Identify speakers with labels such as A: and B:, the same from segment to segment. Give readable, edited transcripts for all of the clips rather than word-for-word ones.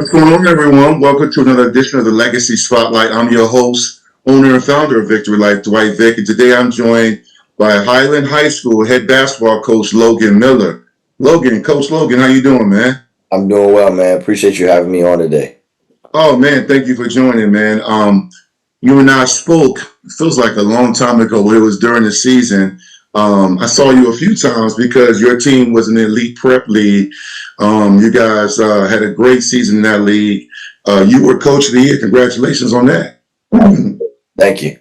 A: What's going on, everyone? Welcome to another edition of the Legacy Spotlight. I'm your host, owner and founder of Vicktory Life, Dwight Vick, and today I'm joined by Highland High School head basketball coach Logan Miller. Coach Logan, how you doing, man?
B: I'm doing well, man. Appreciate you having me on today.
A: Oh man, thank you for joining, man. You and I spoke. It feels like a long time ago. It was during the season. I saw you a few times because your team was in the elite prep league. You guys had a great season in that league. You were coach of the year. Congratulations on that.
B: Thank you.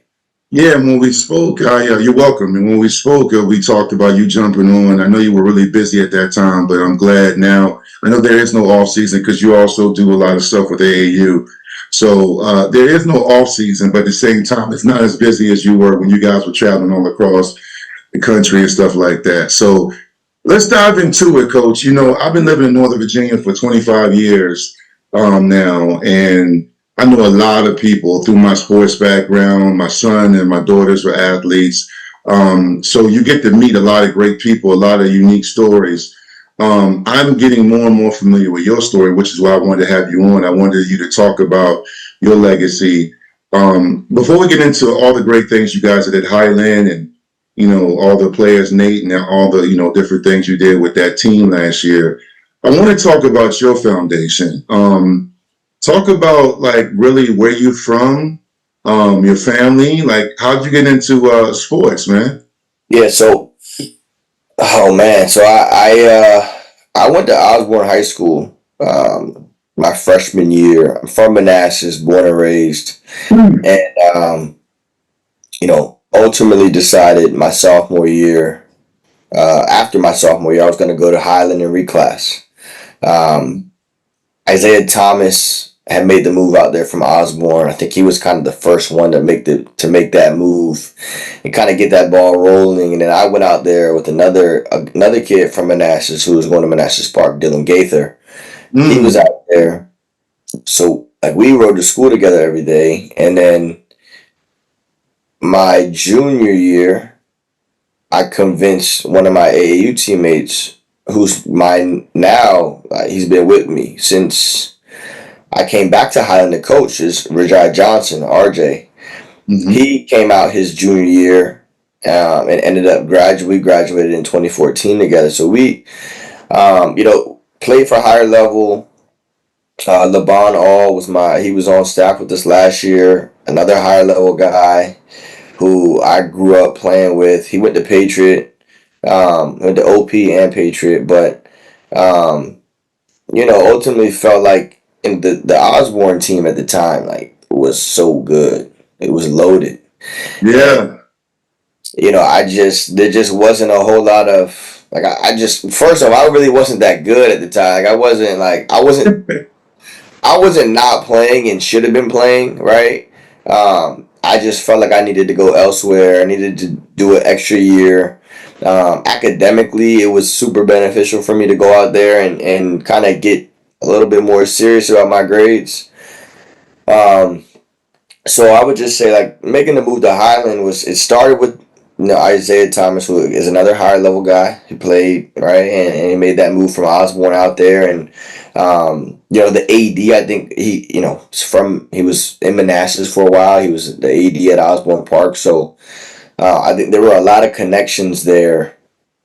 A: Yeah, and when we spoke, yeah, you're welcome. And when we spoke, we talked about you jumping on. I know you were really busy at that time, but I'm glad now. I know there is no off season because you also do a lot of stuff with AAU. So there is no off season, but at the same time, it's not as busy as you were when you guys were traveling all across the country and stuff like that. So let's dive into it, Coach. You know, I've been living in Northern Virginia for 25 years now, and I know a lot of people through my sports background. My son and my daughters were athletes. So you get to meet a lot of great people, a lot of unique stories. I'm getting more and more familiar with your story, which is why I wanted to have you on. I wanted you to talk about your legacy. Before we get into all the great things you guys did at Highland and, you know, all the players, Nate, and all the, you know, different things you did with that team last year, I want to talk about your foundation. Talk about like really where you from, your family, like how'd you get into sports, man?
B: Yeah. Oh man. I went to Osborne High School my freshman year. I'm from Manassas, born and raised, and ultimately decided my sophomore year. After my sophomore year, I was going to go to Highland and reclass. Um, Isaiah Thomas had made the move out there from Osborne. I think he was kind of the first one to make that move and kind of get that ball rolling. And then I went out there with another kid from Manassas who was going to Manassas Park, Dylan Gaither. He was
A: Mm,
B: out there. So like we rode to school together every day. And then my junior year, I convinced one of my AAU teammates, who's mine now. He's been with me since I came back to Highland to coach. Is Rajai Johnson, RJ.
A: hmm
B: He came out his junior year and ended up graduated in 2014 together. So we, played for higher level. Laban All he was on staff with us last year. Another higher level guy who I grew up playing with. He went to Patriot, went to OP and Patriot, but ultimately felt like in the Osborne team at the time, like was so good. It was loaded. And
A: Yeah.
B: there just wasn't a whole lot of like I just first off I really wasn't that good at the time. I wasn't not playing and should have been playing, right? I just felt like I needed to go elsewhere. I needed to do an extra year. Academically, it was super beneficial for me to go out there and kind of get a little bit more serious about my grades. Um, so I would just say like making the move to Highland it started with Isaiah Thomas, who is another higher level guy who played right, and he made that move from Osborne out there, and the AD. I think he was in Manassas for a while. He was the AD at Osborne Park, so I think there were a lot of connections there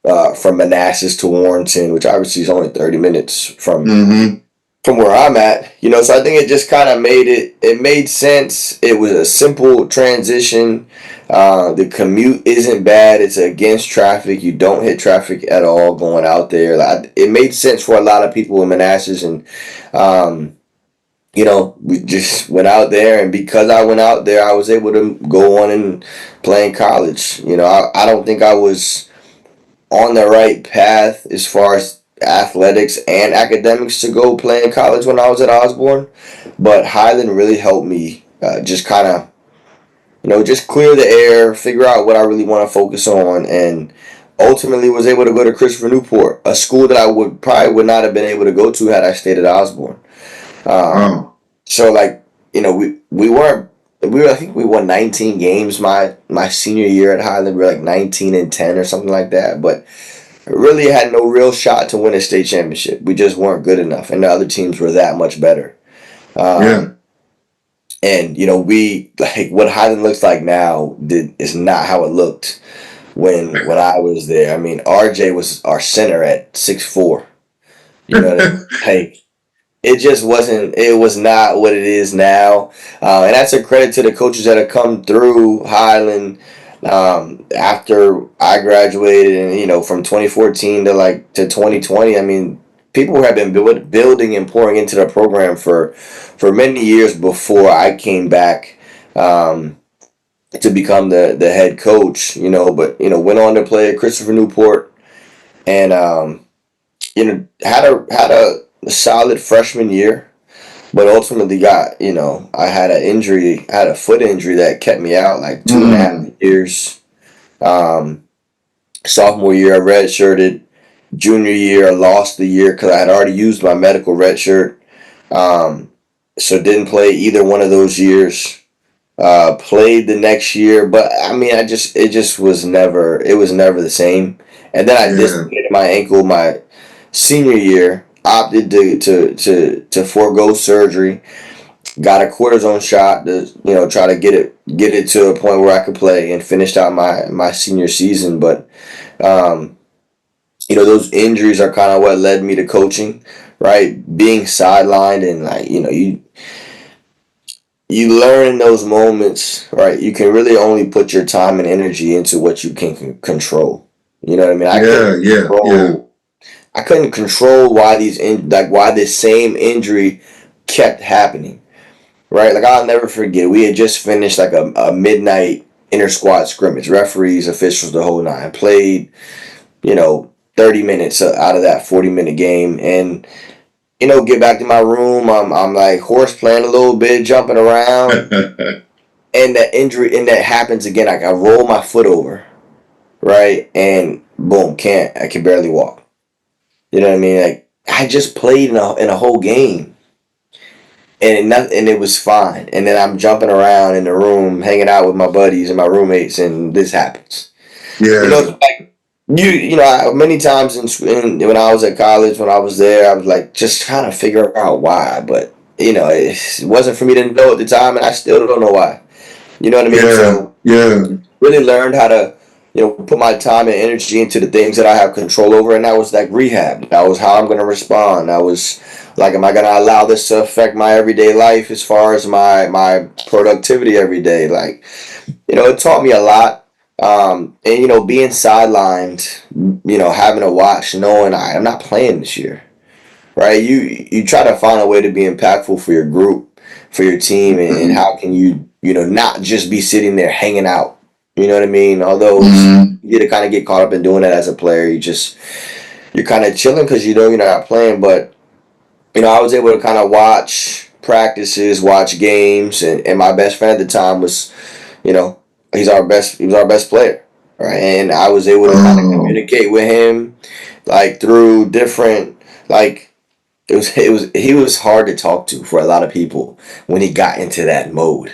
B: from Manassas to Warrenton, which obviously is only 30 minutes
A: hmm
B: from where I'm at, so I think it just kind of it made sense. It was a simple transition. The commute isn't bad. It's against traffic. You don't hit traffic at all going out there. Like, it made sense for a lot of people in Manassas, and um, we just went out there, and because I went out there, I was able to go on and play in college. I don't think I was on the right path as far as athletics and academics to go play in college when I was at Osborne. But Highland really helped me just kind of, just clear the air, figure out what I really want to focus on, and ultimately was able to go to Christopher Newport, a school that I would not have been able to go to had I stayed at Osborne. Um,
A: Wow.
B: so like, we weren't I think we won 19 games my senior year at Highland. We were like 19-10 or something like that, but really had no real shot to win a state championship. We just weren't good enough, and the other teams were that much better.
A: Yeah.
B: And we like what Highland looks like now is not how it looked when I was there. I mean, RJ was our center at 6'4". You know what I mean? Like it just wasn't. It was not what it is now, and that's a credit to the coaches that have come through Highland after I graduated, and from 2014 to 2020. I mean, people have been building and pouring into the program for many years before I came back to become the head coach. But went on to play at Christopher Newport, and had a solid freshman year. But ultimately I had an injury, I had a foot injury that kept me out like 2.5 years. Um, Sophomore year, I redshirted. Junior year, I lost the year because I had already used my medical red shirt. Um, so didn't play either one of those years. Played the next year, but I mean, it just was never the same. And then I
A: Yeah.
B: dislocated my ankle my senior year. Opted to forego surgery. Got a cortisone shot to try to get it to a point where I could play, and finished out my senior season. But um, those injuries are kind of what led me to coaching, right? Being sidelined, and like you learn in those moments, right? You can really only put your time and energy into what you can control. You know what I mean?
A: Yeah. Yeah. Yeah.
B: I couldn't control why why this same injury kept happening, right? Like I'll never forget. We had just finished like a midnight inter squad scrimmage. Referees, officials, the whole nine. Played 30 minutes out of that 40-minute game, and get back to my room. I'm like horse playing a little bit, jumping around, and that happens again. Like I roll my foot over, right, and boom, I can barely walk. You know what I mean? Like I just played in a whole game, and it was fine. And then I'm jumping around in the room, hanging out with my buddies and my roommates, and this happens.
A: Yeah.
B: Like many times when I was at college, when I was there, I was like just trying to figure out why, but it wasn't for me to know at the time, and I still don't know why. You know what I mean?
A: Yeah.
B: So
A: Yeah.
B: really learned how to put my time and energy into the things that I have control over, and that was like rehab. That was how I'm going to respond. That was like, am I going to allow this to affect my everyday life as far as my productivity every day? Like, it taught me a lot. And being sidelined, having to watch, knowing I'm not playing this year, right? You try to find a way to be impactful for your group, for your team, and how can you not just be sitting there hanging out. You know what I mean? Although
A: Mm-hmm.
B: you kind of get caught up in doing that as a player, you're kind of chilling because you're not playing. But I was able to kind of watch practices, watch games, and my best friend at the time was, you know, he was our best player, right? And I was able to kind of
A: Oh.
B: communicate with him, like through different, like he was hard to talk to for a lot of people when he got into that mode,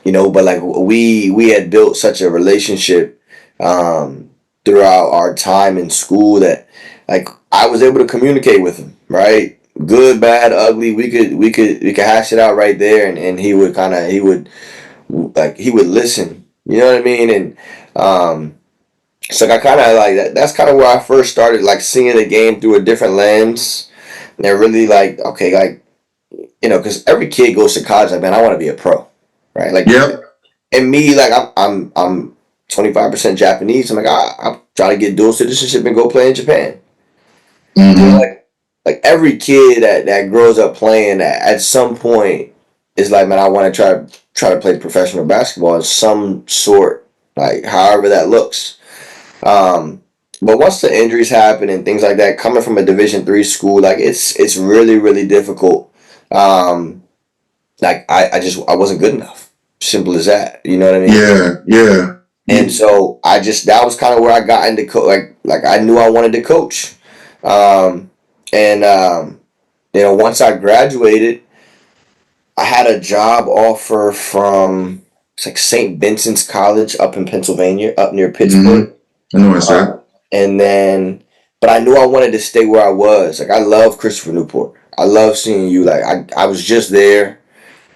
B: But like we had built such a relationship um, throughout our time in school that like I was able to communicate with him, right? Good, bad, ugly. We could hash it out right there, and he would listen. You know what I mean? And so I kind of like that. That's kind of where I first started like seeing the game through a different lens. And they're really like, okay, like because every kid goes to college like, man, I want to be a pro, right? Like,
A: Yep.
B: and me, like, I'm 25% Japanese. I'm like, I'm trying to get dual citizenship and go play in Japan.
A: Mm-hmm.
B: Like every kid that grows up playing at some point is like, man, I want to try to play professional basketball in some sort, like however that looks. Um, but once the injuries happen and things like that, coming from a Division III school, like it's really really difficult. Um, like I wasn't good enough. Simple as that. You know what I mean?
A: Yeah. Yeah.
B: And so that was kind of where I got into like I knew I wanted to coach. Um, and once I graduated, I had a job offer from it's like St. Vincent's College up in Pennsylvania, up near
A: Mm-hmm.
B: Pittsburgh.
A: I know what's that.
B: And then, but I knew I wanted to stay where I was. Like I love Christopher Newport. I love seeing you. Like I was just there.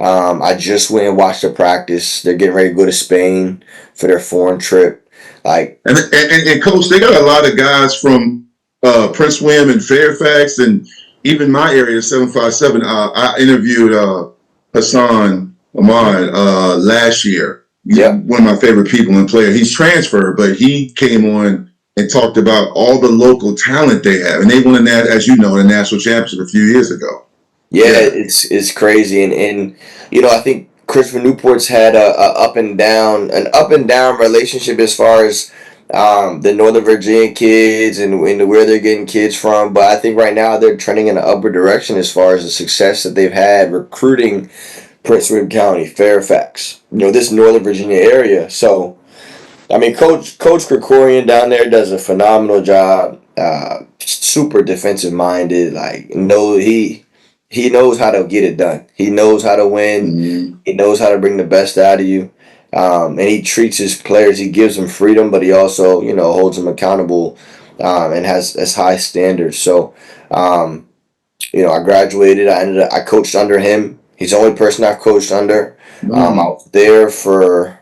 B: I just went and watched the practice. They're getting ready to go to Spain for their foreign trip. Like,
A: And coach, they got a lot of guys from Prince William and Fairfax, and even my area, 757. I interviewed Hassan Ahmad last year. He's
B: yeah,
A: one of my favorite people and player. He's transferred, but he came on and talked about all the local talent they have, and they won as you know, the national championship a few years ago.
B: yeah,
A: Yeah,
B: it's crazy, and I think Christopher Newport's had an up and down relationship as far as the Northern Virginia kids and where they're getting kids from. But I think right now they're trending in the upward direction as far as the success that they've had recruiting Prince William County, Fairfax, this Northern Virginia area. So I mean, Coach Krikorian down there does a phenomenal job. Super defensive minded. Like, he knows how to get it done. He knows how to win.
A: mm-hmm.
B: He knows how to bring the best out of you. And he treats his players. He gives them freedom, but he also holds them accountable, and has high standards. So, I graduated. I coached under him. He's the only person I've coached under. I
A: Mm-hmm.
B: was there for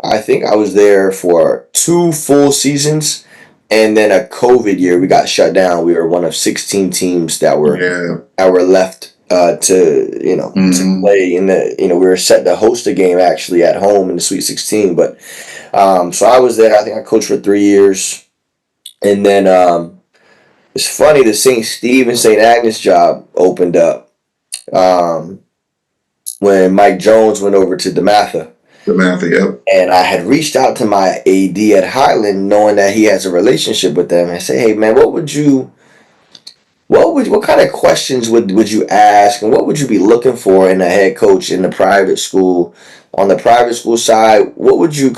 B: I think I was there for 2 full seasons, and then a COVID year. We got shut down. We were one of 16 teams
A: Yeah.
B: that were left to
A: Mm-hmm.
B: play in the. We were set to host a game actually at home in the Sweet 16. But so I was there. I think I coached for 3 years, and then it's funny. The St. Steve and St. Agnes job opened up um, when Mike Jones went over to DeMatha.
A: The math, yep.
B: And I had reached out to my AD at Highland, knowing that he has a relationship with them, and say, "Hey, man, what kind of questions would you ask, and what would you be looking for in a head coach in the private school? On the private school side, what would you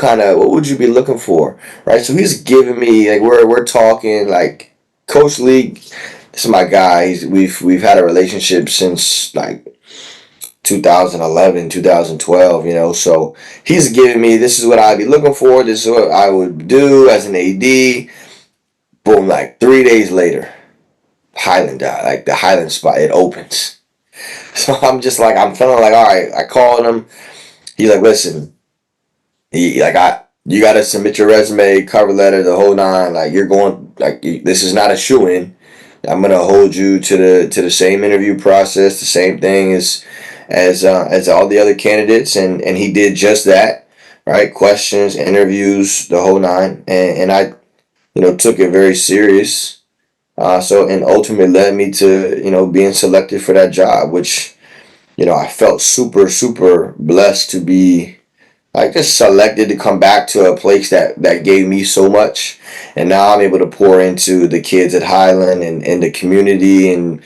B: be looking for, right?" So he's giving me like we're talking like Coach Lee. This is my guy. We've had a relationship since like 2011, 2012, so he's giving me, this is what I'd be looking for, this is what I would do as an AD. Boom, like 3 days later, Highland died, like the Highland spot, it opens. So I'm feeling like, all right, I called him. He's like, listen, you got to submit your resume, cover letter, the whole nine. Like, you're going, like, this is not a shoe-in. I'm gonna hold you to the same interview process, the same thing as all the other candidates, and he did just that, right? Questions, interviews, the whole nine, and I, took it very serious. And ultimately led me to being selected for that job, which I felt super super blessed to be like just selected to come back to a place that gave me so much, and now I'm able to pour into the kids at Highland and the community, and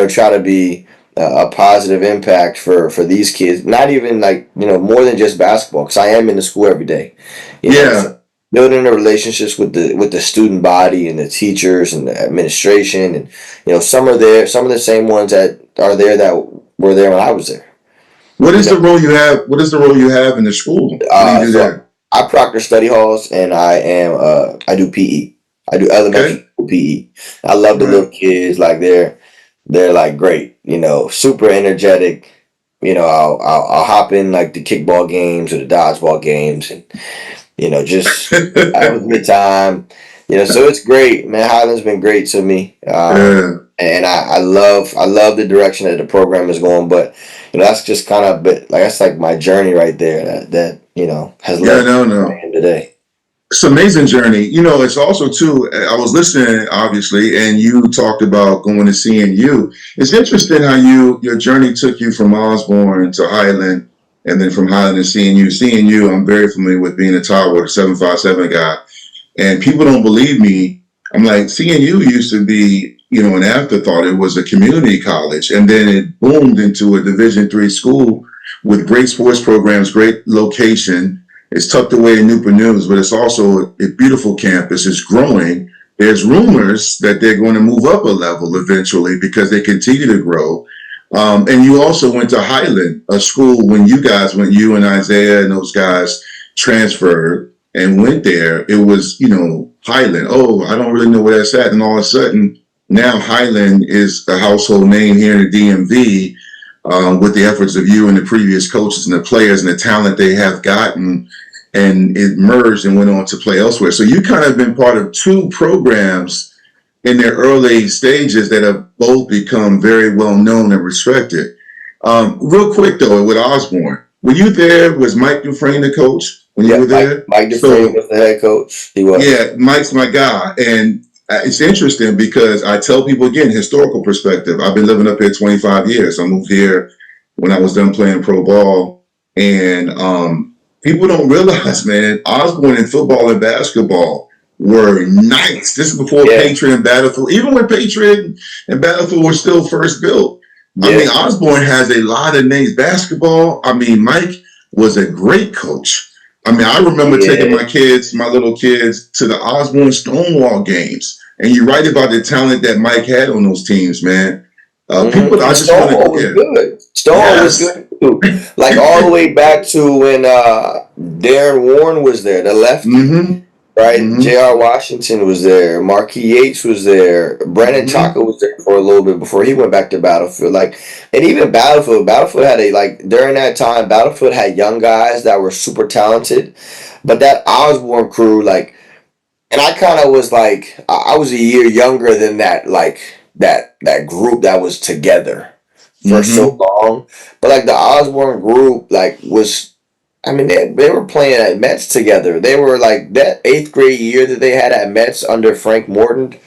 B: try to be a positive impact for these kids. Not even like more than just basketball, because I am in the school every day.
A: Yeah.
B: So building the relationships with the student body and the teachers and the administration, and some are there, some of the same ones that are there that were there when I was there.
A: What
B: You
A: is
B: know,
A: the role you have? What is the role you have in the school? What do you do
B: so
A: there?
B: I proctor study halls, and I do PE. I do elementary
A: Okay.
B: school PE. I love the
A: Right.
B: little kids. Like they're like great. Super energetic. I'll hop in like the kickball games or the dodgeball games, and just have a good time. So it's great, man. Highland's been great to me.
A: Yeah.
B: And I love the direction that the program is going, but that's just kind of bit like that's like my journey right there that has
A: Yeah.
B: led me
A: No.
B: to where I
A: No.
B: am today.
A: It's an amazing journey. It's also too. I was listening, obviously, and you talked about going to CNU. It's interesting how your journey took you from Osborne to Highland, and then from Highland to CNU. CNU, I'm very familiar with being a Tower 757 guy, and people don't believe me. I'm like, CNU used to be, an afterthought. It was a community college, and then it boomed into a Division III school with great sports programs, great location. It's tucked away in Newport News, but it's also a beautiful campus. It's growing. There's rumors that they're going to move up a level eventually because they continue to grow. And you also went to Highland, a school when you guys went, you and Isaiah and those guys transferred and went there. It was, Highland. Oh, I don't really know where that's at. And all of a sudden, now Highland is a household name here in the DMV, with the efforts of you and the previous coaches and the players and the talent they have gotten, and it merged and went on to play elsewhere. So you kind of been part of two programs in their early stages that have both become very well known and respected. Real quick though, with Osborne, were you there? Was Mike Dufresne the coach when you
B: Yeah,
A: were there?
B: Mike Dufresne
A: So
B: was the head coach. He was.
A: yeah, Mike's my guy, and it's interesting because I tell people again, historical perspective. I've been living up here 25 years. I moved here when I was done playing pro ball, and people don't realize, man, Osborne in football and basketball were nice. This is before
B: Yeah,
A: Patriot and Battlefield. Even when Patriot and Battlefield were still first built. I mean,
B: yeah,
A: Osborne has a lot of names. Basketball. I mean, Mike was a great coach. I mean, I remember taking
B: yeah.
A: my kids, my little kids, to the Osborne Stonewall games. And you write about the talent that Mike had on those teams, man. People, I
B: And
A: just want
B: Stonewall
A: to,
B: was
A: yeah,
B: good. Stonewall was
A: yes.
B: good too. Like all the way back to when Darren Warren was there, the lefty,
A: Mm-hmm.
B: right?
A: Mm-hmm.
B: J.R. Washington was there. Marquis Yates was there. Brandon
A: Mm-hmm.
B: Chaka was there for a little bit before he went back to Battlefield. Like, and even Battlefield had a like during that time, Battlefield had young guys that were super talented, but that Osborne crew, like, and I kind of was like, I was a year younger than that, like that group that was together for so
A: Mm-hmm.
B: long. But like the Osborne group, like was, I mean, they were playing at Mets together. They were like that eighth grade year that they had at Mets under Frank Morton.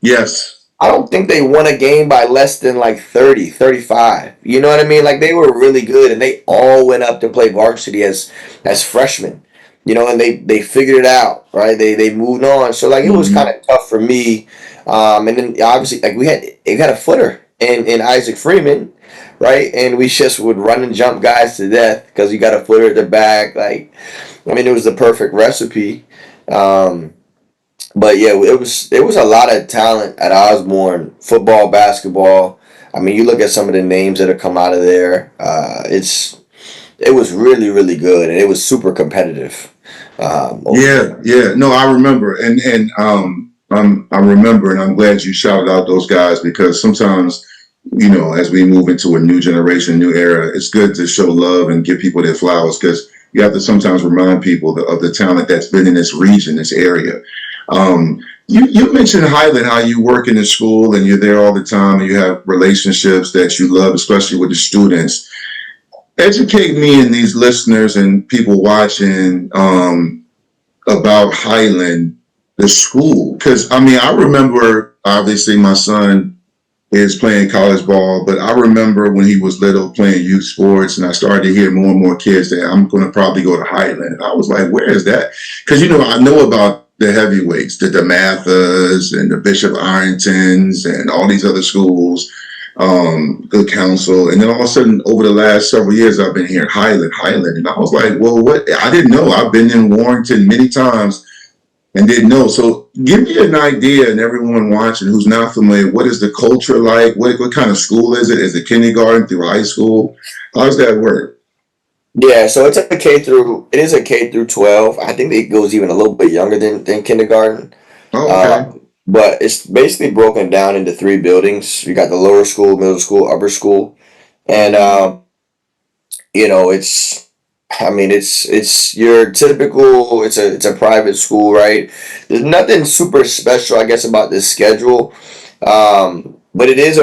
A: Yes.
B: I don't think they won a game by less than like 30, 35. You know what I mean? Like they were really good and they all went up to play varsity as freshmen. You know, and they figured it out, right? They moved on. So like it was kind
A: Mm-hmm.
B: of tough for me. And then obviously like we had a footer in Isaac Freeman, right? And we just would run and jump guys to death because you got a footer at the back. Like I mean it was the perfect recipe. Um but yeah, it was a lot of talent at Osborne, football, basketball. I mean, you look at some of the names that have come out of there. It was really really good, and it was super competitive over there.
A: Yeah, yeah. No, I remember, I remember, and I'm glad you shouted out those guys because sometimes, as we move into a new generation, new era, it's good to show love and give people their flowers because you have to sometimes remind people of the talent that's been in this region, this area. You mentioned Highland, how you work in the school and you're there all the time and you have relationships that you love, especially with the students. Educate me and these listeners and people watching, about Highland, the school. Because, I mean, I remember, obviously, my son is playing college ball, but I remember when he was little playing youth sports, and I started to hear more and more kids say, I'm going to probably go to Highland. And I was like, where is that? Because, I know about the heavyweights, the DeMathas and the Bishop Irontons and all these other schools, good counsel. And then all of a sudden, over the last several years, I've been hearing Highland. And I was like, well, what? I didn't know. I've been in Warrington many times and didn't know. So give me an idea, and everyone watching who's not familiar, what is the culture like? What kind of school is it? Is it kindergarten through high school? How does that work?
B: Yeah, so it is a K through 12. I think it goes even a little bit younger than kindergarten.
A: Oh, okay.
B: Uh, but it's basically broken down into three buildings. You got the lower school, middle school, upper school, and it's I mean it's your typical it's a private school, right? There's nothing super special I guess about this schedule. But it is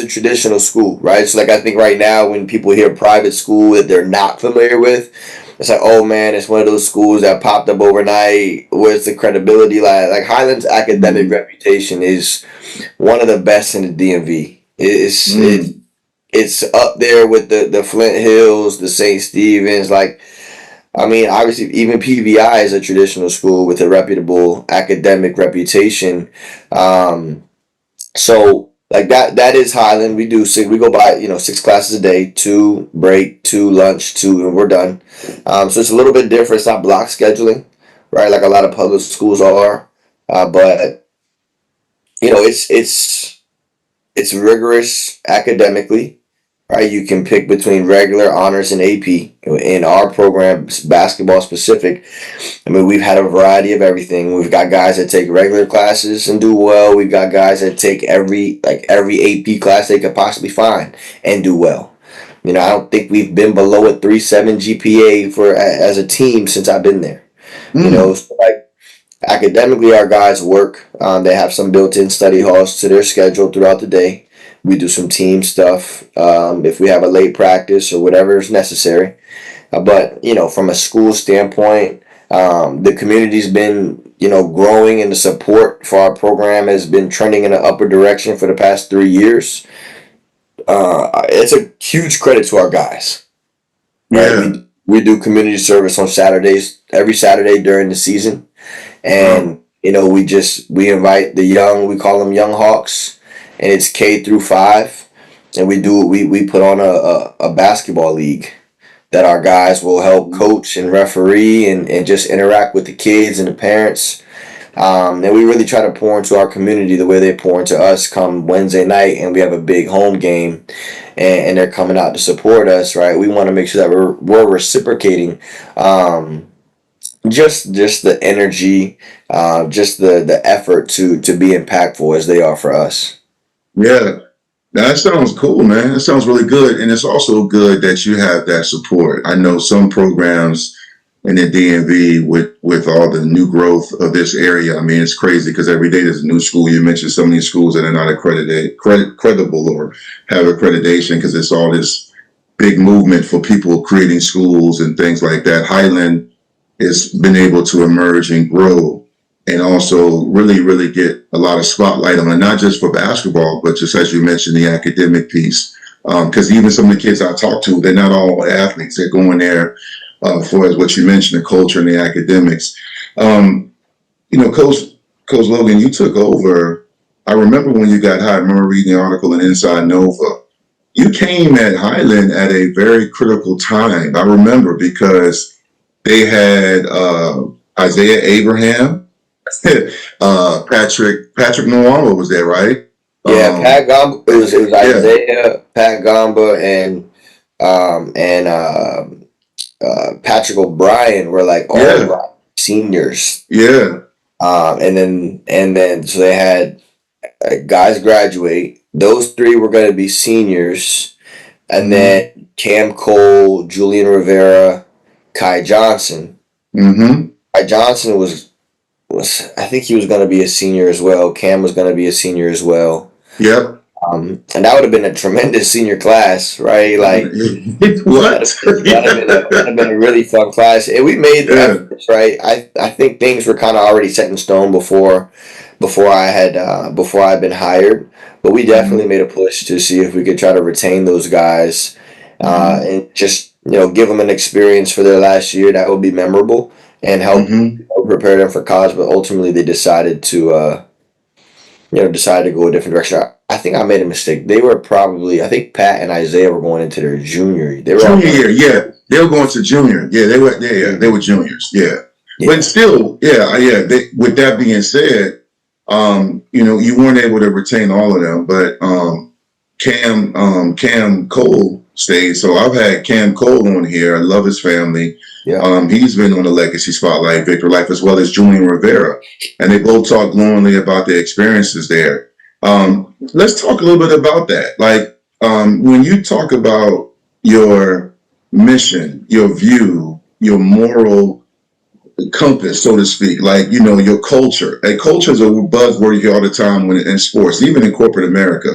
B: a traditional school, right? So like I think right now when people hear private school that they're not familiar with, it's like, oh man, it's one of those schools that popped up overnight. Where's the credibility? Like Highland's academic
A: Mm,
B: reputation is one of the best in the DMV.
A: mm,
B: It's up there with the Flint Hills, the St. Stephen's. Like, I mean, obviously, even PVI is a traditional school with a reputable academic reputation. Um, so like that is Highland. We go by, 6 classes a day, two break, two lunch, two, and we're done. So it's a little bit different. It's not block scheduling, right? Like a lot of public schools are. But it's rigorous academically. right? You can pick between regular, honors, and AP. In our program, basketball specific, I mean, we've had a variety of everything. We've got guys that take regular classes and do well. We've got guys that take every AP class they could possibly find and do well. You know, I don't think we've been below a 3.7 GPA for as a team since I've been there. You know,
A: Mm.
B: so like academically, our guys work. They have some built-in study halls to their schedule throughout the day. We do some team stuff if we have a late practice or whatever is necessary. But you know, from a school standpoint, the community's been growing, and the support for our program has been trending in an upward direction for the past 3 years. It's a huge credit to our guys, right?
A: Yeah.
B: We do community service on Saturdays, every Saturday during the season,
A: Wow.
B: and we invite the young, we call them young Hawks, and it's K through 5, and we put on a basketball league that our guys will help coach and referee and just interact with the kids and the parents. And we really try to pour into our community the way they pour into us come Wednesday night, and we have a big home game, and they're coming out to support us, right? We want to make sure that we're reciprocating just the energy, just the effort to be impactful as they are for us.
A: Yeah. That sounds cool, man. That sounds really good. And it's also good that you have that support. I know some programs in the DMV with all the new growth of this area. I mean, it's crazy because every day there's a new school. You mentioned so many schools that are not credible or have accreditation because it's all this big movement for people creating schools and things like that. Highland has been able to emerge and grow and also really, really get a lot of spotlight on it, not just for basketball, but just as you mentioned, the academic piece. Because even some of the kids I talk to, they're not all athletes. They're going there for, as what you mentioned, the culture and the academics. Coach Logan, you took over. I remember when you got hired. I remember reading the article in Inside Nova. You came at Highland at a very critical time. I remember because they had Isaiah Abraham, Patrick Nwama was there, right?
B: Yeah, Pat Gamba. It was
A: Yeah,
B: Isaiah, Pat Gamba, and Patrick O'Brien were like all
A: yeah,
B: like seniors.
A: yeah.
B: And then so they had guys graduate. Those three were going to be seniors, and
A: Mm-hmm.
B: then Cam Cole, Julian Rivera, Kai Johnson.
A: Mm-hmm.
B: Kai Johnson was I think he was going to be a senior as well. Cam was going to be a senior as well.
A: Yep.
B: And that would have been a tremendous senior class, right? Like
A: What?
B: that'd have been a really fun class, and we made the
A: Yeah.
B: efforts, right? I think things were kind of already set in stone before I had been hired, but we definitely
A: Mm-hmm.
B: made a push to see if we could try to retain those guys,
A: Mm-hmm.
B: and just give them an experience for their last year that would be memorable and help
A: Mm-hmm.
B: prepare them for college. But ultimately, they decided to go a different direction. I think I made a mistake. I think Pat and Isaiah were going into their junior year. They were all
A: Junior
B: going.
A: year, yeah. They were going to junior. Yeah, they were. Yeah, they were juniors. Yeah, but
B: Yeah.
A: still, yeah. With that being said, you weren't able to retain all of them, but Cam Cole stayed. So I've had Cam Cole on here. I love his family.
B: Yeah.
A: He's been on the Legacy Spotlight, Victor Life, as well as Julian Rivera, and they both talk glowingly about their experiences there. Let's talk a little bit about that. Like when you talk about your mission, your view, your moral compass, so to speak, like, your culture. And culture is a buzzword you hear all the time in sports, even in corporate America.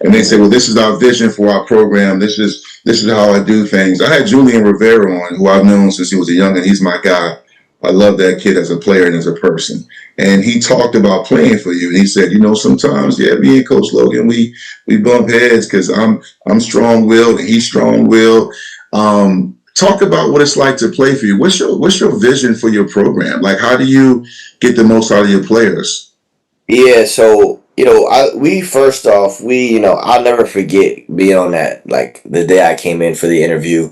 A: And they say, well, this is our vision for our program. This is how I do things. I had Julian Rivera on, who I've known since he was a young, and he's my guy. I love that kid as a player and as a person. And he talked about playing for you. And he said, sometimes, yeah, me and Coach Logan, we bump heads because I'm strong willed and he's strong willed. Talk about what it's like to play for you. What's your vision for your program? Like, how do you get the most out of your players?
B: Yeah, so we first off, I'll never forget being on that, like the day I came in for the interview,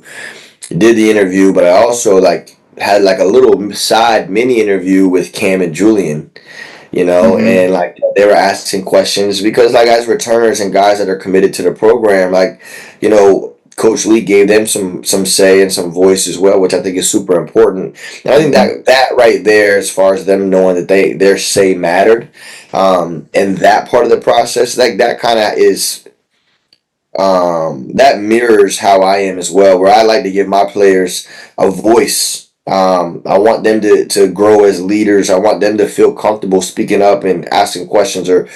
B: did the interview, but I also like had like a little side mini interview with Cam and Julian, and like they were asking questions because like as returners and guys that are committed to the program, like, Coach Lee gave them some say and some voice as well, which I think is super important. And I think that right there, as far as them knowing that their say mattered, and that part of the process, like that kind of is that mirrors how I am as well, where I like to give my players a voice. I want them to grow as leaders. I want them to feel comfortable speaking up and asking questions or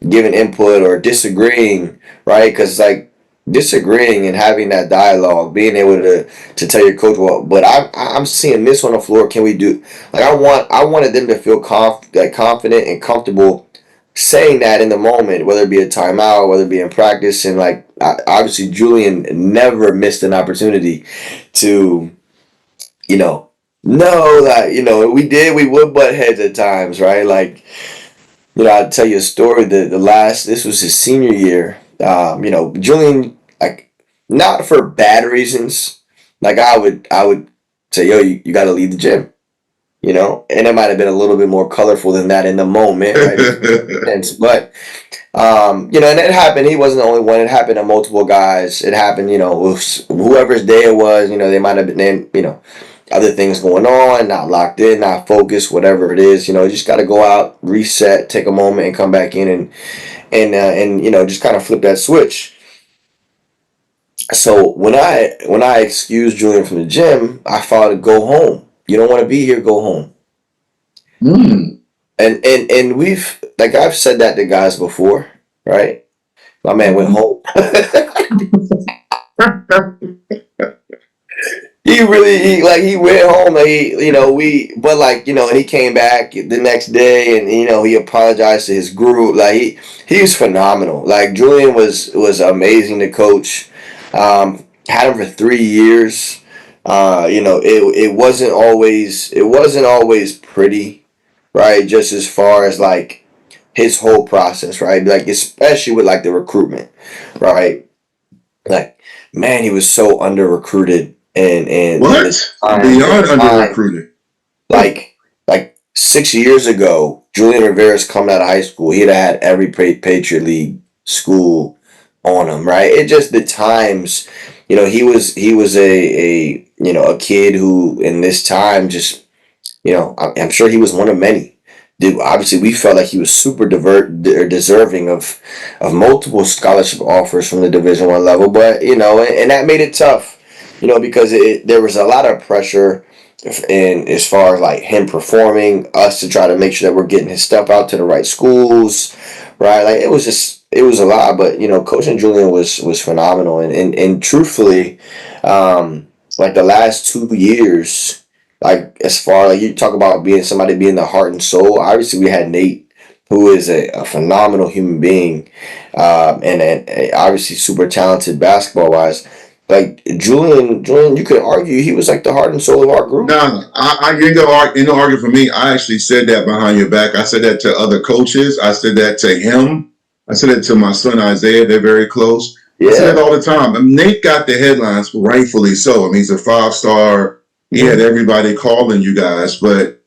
B: giving input or disagreeing, right? Because like disagreeing and having that dialogue, being able to tell your coach, well, but I'm seeing this on the floor. Can we do like I wanted them to feel confident and comfortable saying that in the moment, whether it be a timeout, whether it be in practice, and like obviously Julian never missed an opportunity to, know that we would butt heads at times, right? Like, I'll tell you a story. This was his senior year. Julian, like, not for bad reasons. Like I would say, yo, you got to leave the gym. And it might have been a little bit more colorful than that in the moment, right? But and it happened. He wasn't the only one. It happened to multiple guys. It happened, with whoever's day it was. They might have been, other things going on, not locked in, not focused, whatever it is. You just got to go out, reset, take a moment, and come back in and just kind of flip that switch. So when I excused Julian from the gym, I thought to go home. You don't want to be here, go home.
A: Mm.
B: And we've like I've said that to guys before, right? My man went home. He went home. Like and he came back the next day, and he apologized to his group. Like he was phenomenal. Like Julian was amazing to coach. Had him for 3 years. It wasn't always pretty, right? Just as far as like his whole process, right? Like especially with like the recruitment, right? Like man, he was so under recruited and
A: What? Beyond under recruited.
B: like 6 years ago, Julian Rivera's coming out of high school. He'd have had every Patriot League school on him, right? It just the times, he was a kid who in this time just I'm sure he was one of many. Dude, obviously, we felt like he was super deserving of multiple scholarship offers from the Division I level, but and that made it tough, because there was a lot of pressure in as far as like him performing, us to try to make sure that we're getting his stuff out to the right schools, right? Like it was a lot, but coaching Julian was phenomenal, and truthfully, like the last 2 years. Like as far like you talk about being the heart and soul. Obviously, we had Nate, who is a phenomenal human being, and obviously super talented basketball wise. Like Julian, you could argue he was like the heart and soul of our group.
A: No, I you know argue for me. I actually said that behind your back. I said that to other coaches. I said that to him. I said it to my son Isaiah. They're very close. I say that all the time. I mean, Nate got the headlines, rightfully so. I mean, he's a 5-star. He had everybody calling you guys, but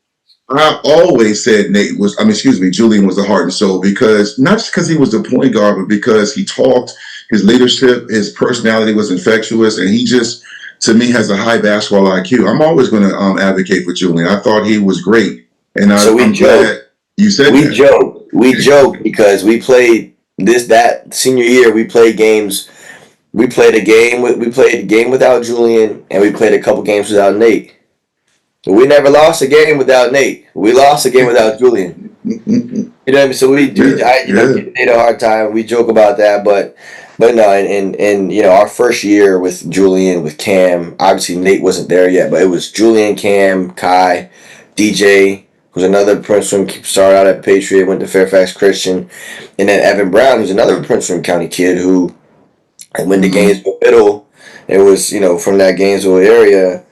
A: I always said Julian was the heart and soul because not just because he was the point guard, but because he talked, his leadership, his personality was infectious, and he just, to me, has a high basketball IQ. I'm always going to advocate for Julian. I thought he was great, and I'm glad you said that.
B: We joke because we played that senior year. We played games. We played a game without Julian, and we played a couple games without Nate. We never lost a game without Nate. We lost a game without Julian. You know what I mean? So we give Nate a hard time. We joke about that, but no, and our first year with Julian, with Cam, obviously Nate wasn't there yet, but it was Julian, Cam, Kai, DJ, who's another Prince William, started out at Patriot, went to Fairfax Christian, and then Evan Brown, who's another Prince William County kid who. And when the Gainesville Middle, it was from that Gainesville area. I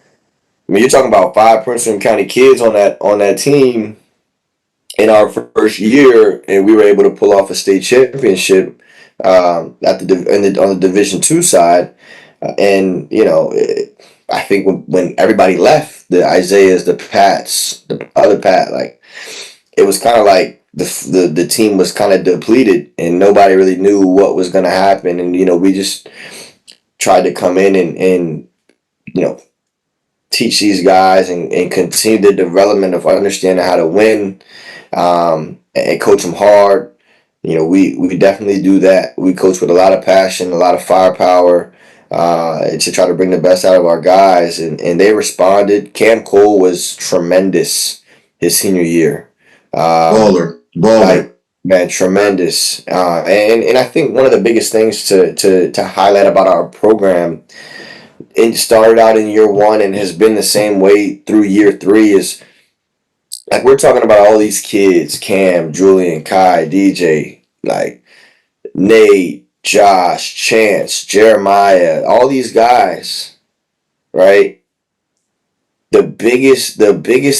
B: mean, you're talking about 5 Prince William County kids on that team in our first year, and we were able to pull off a state championship on the Division II side. I think when everybody left, the Isaiahs, the Pats, the other Pat, like it was kind of like the team was kind of depleted and nobody really knew what was going to happen. And, we just tried to come in and teach these guys and continue the development of understanding how to win, and coach them hard. We definitely do that. We coach with a lot of passion, a lot of firepower, to try to bring the best out of our guys. And they responded. Cam Cole was tremendous his senior year.
A: Baller,
B: Like,
A: baller.
B: man, tremendous. And I think one of the biggest things to highlight about our program, it started out in year one and has been the same way through year three, is like we're talking about all these kids: Cam, Julian, Kai, DJ, like Nate, Josh, Chance, Jeremiah, all these guys, right? The biggest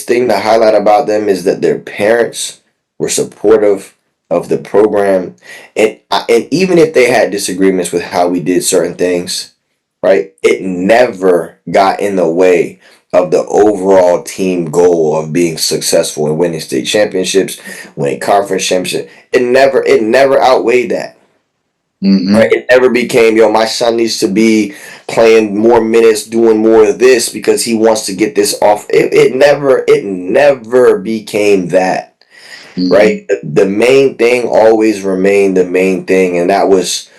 B: thing to highlight about them is that their parents were supportive of the program, and even if they had disagreements with how we did certain things, right? It never got in the way of the overall team goal of being successful and winning state championships, winning conference championship. It never outweighed that. Right?
A: Mm-hmm.
B: It never became, my son needs to be playing more minutes, doing more of this because he wants to get this off. It never became that.
A: Mm-hmm.
B: Right? The main thing always remained the main thing, and that was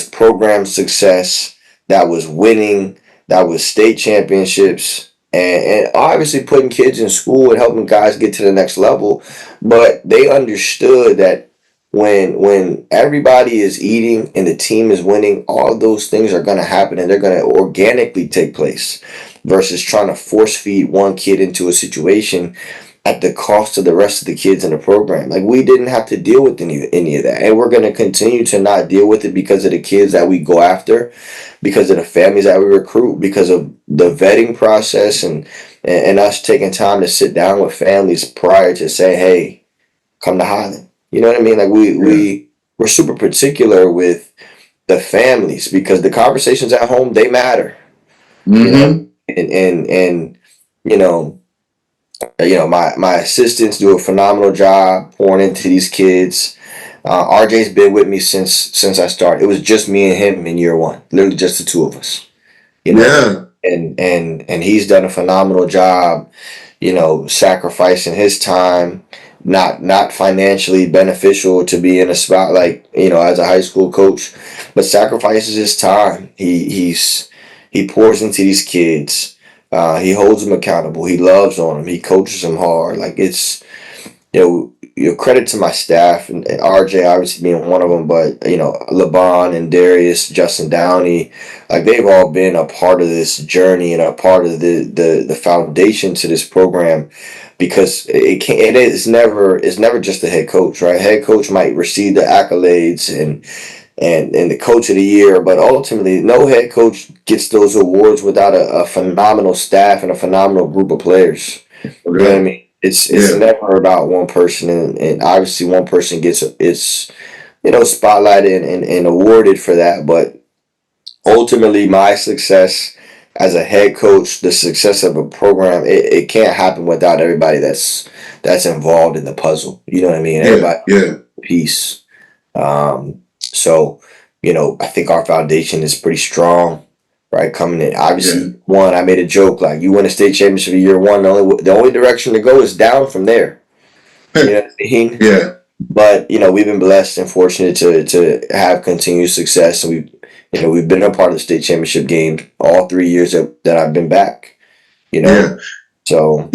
B: program success, that was winning, that was state championships, and obviously putting kids in school and helping guys get to the next level. But they understood that when everybody is eating and the team is winning, all of those things are going to happen and they're going to organically take place versus trying to force feed one kid into a situation at the cost of the rest of the kids in the program. Like, we didn't have to deal with any of that, and we're going to continue to not deal with it because of the kids that we go after, because of the families that we recruit, because of the vetting process, and us taking time to sit down with families prior to say, hey, come to Highland. You know what I mean? Like,
A: Yeah.
B: we're super particular with the families because the conversations at home, they matter. You know,
A: Mm-hmm.
B: and you know my assistants do a phenomenal job pouring into these kids. RJ's been with me since I started. It was just me and him in year one, literally just the two of us. You know,
A: Yeah.
B: and he's done a phenomenal job. Sacrificing his time, not financially beneficial to be in a spot like as a high school coach, but sacrifices his time. He pours into these kids. He holds them accountable. He loves on them. He coaches them hard. Like, it's your credit to my staff, and RJ obviously being one of them, but LeBron and Darius, Justin Downey, like, they've all been a part of this journey and a part of the foundation to this program, because it's never just the head coach, right? Head coach might receive the accolades and the coach of the year, but ultimately no head coach gets those awards without a phenomenal staff and a phenomenal group of players. You know what I
A: Okay.
B: mean? It's
A: Yeah.
B: never about one person, and obviously one person gets it's spotlighted and awarded for that. But ultimately, my success as a head coach, the success of a program, it can't happen without everybody that's involved in the puzzle. You know what I mean?
A: Yeah.
B: Everybody
A: Yeah.
B: piece. So I think our foundation is pretty strong. Right, coming in.
A: Yeah.
B: Obviously, one, I made a joke like, you win a state championship in year one. The only direction to go is down from there. You know what I mean?
A: Yeah.
B: But we've been blessed and fortunate to have continued success, and we've been a part of the state championship game all 3 years that I've been back. You know,
A: Yeah.
B: so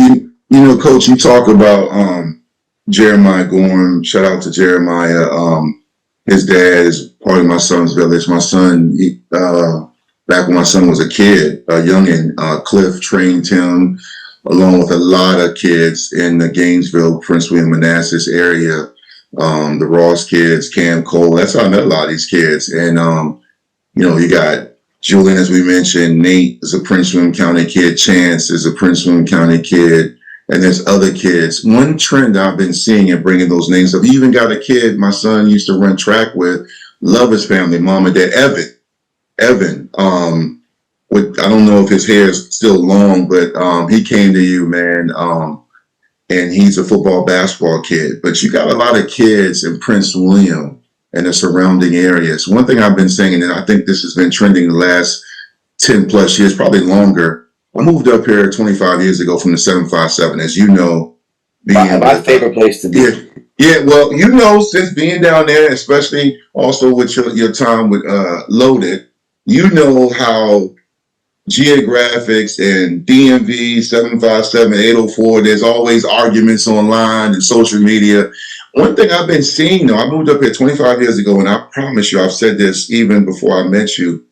A: Coach, you talk about Jeremiah Gorham. Shout out to Jeremiah. His dad is part of my son's village. My son, back when my son was a kid, a youngin, Cliff trained him along with a lot of kids in the Gainesville, Prince William, Manassas area. The Ross kids, Cam Cole. That's how I met a lot of these kids. And you got Julian, as we mentioned. Nate is a Prince William County kid. Chance is a Prince William County kid. And there's other kids. One trend I've been seeing and bringing those names up. You even got a kid my son used to run track with. Love his family, mom and dad. Evan. I don't know if his hair is still long, but he came to you, man. and he's a football basketball kid. But you got a lot of kids in Prince William and the surrounding areas. One thing I've been saying, and I think this has been trending the last 10 plus years, probably longer. I moved up here 25 years ago from the 757, as you know.
B: My favorite place to be.
A: Yeah, well, you know, since being down there, especially also with your time with Loaded, you know how geographics and DMV 757, 804, there's always arguments online and social media. One thing I've been seeing, though, I moved up here 25 years ago, and I promise you, I've said this even before I met you.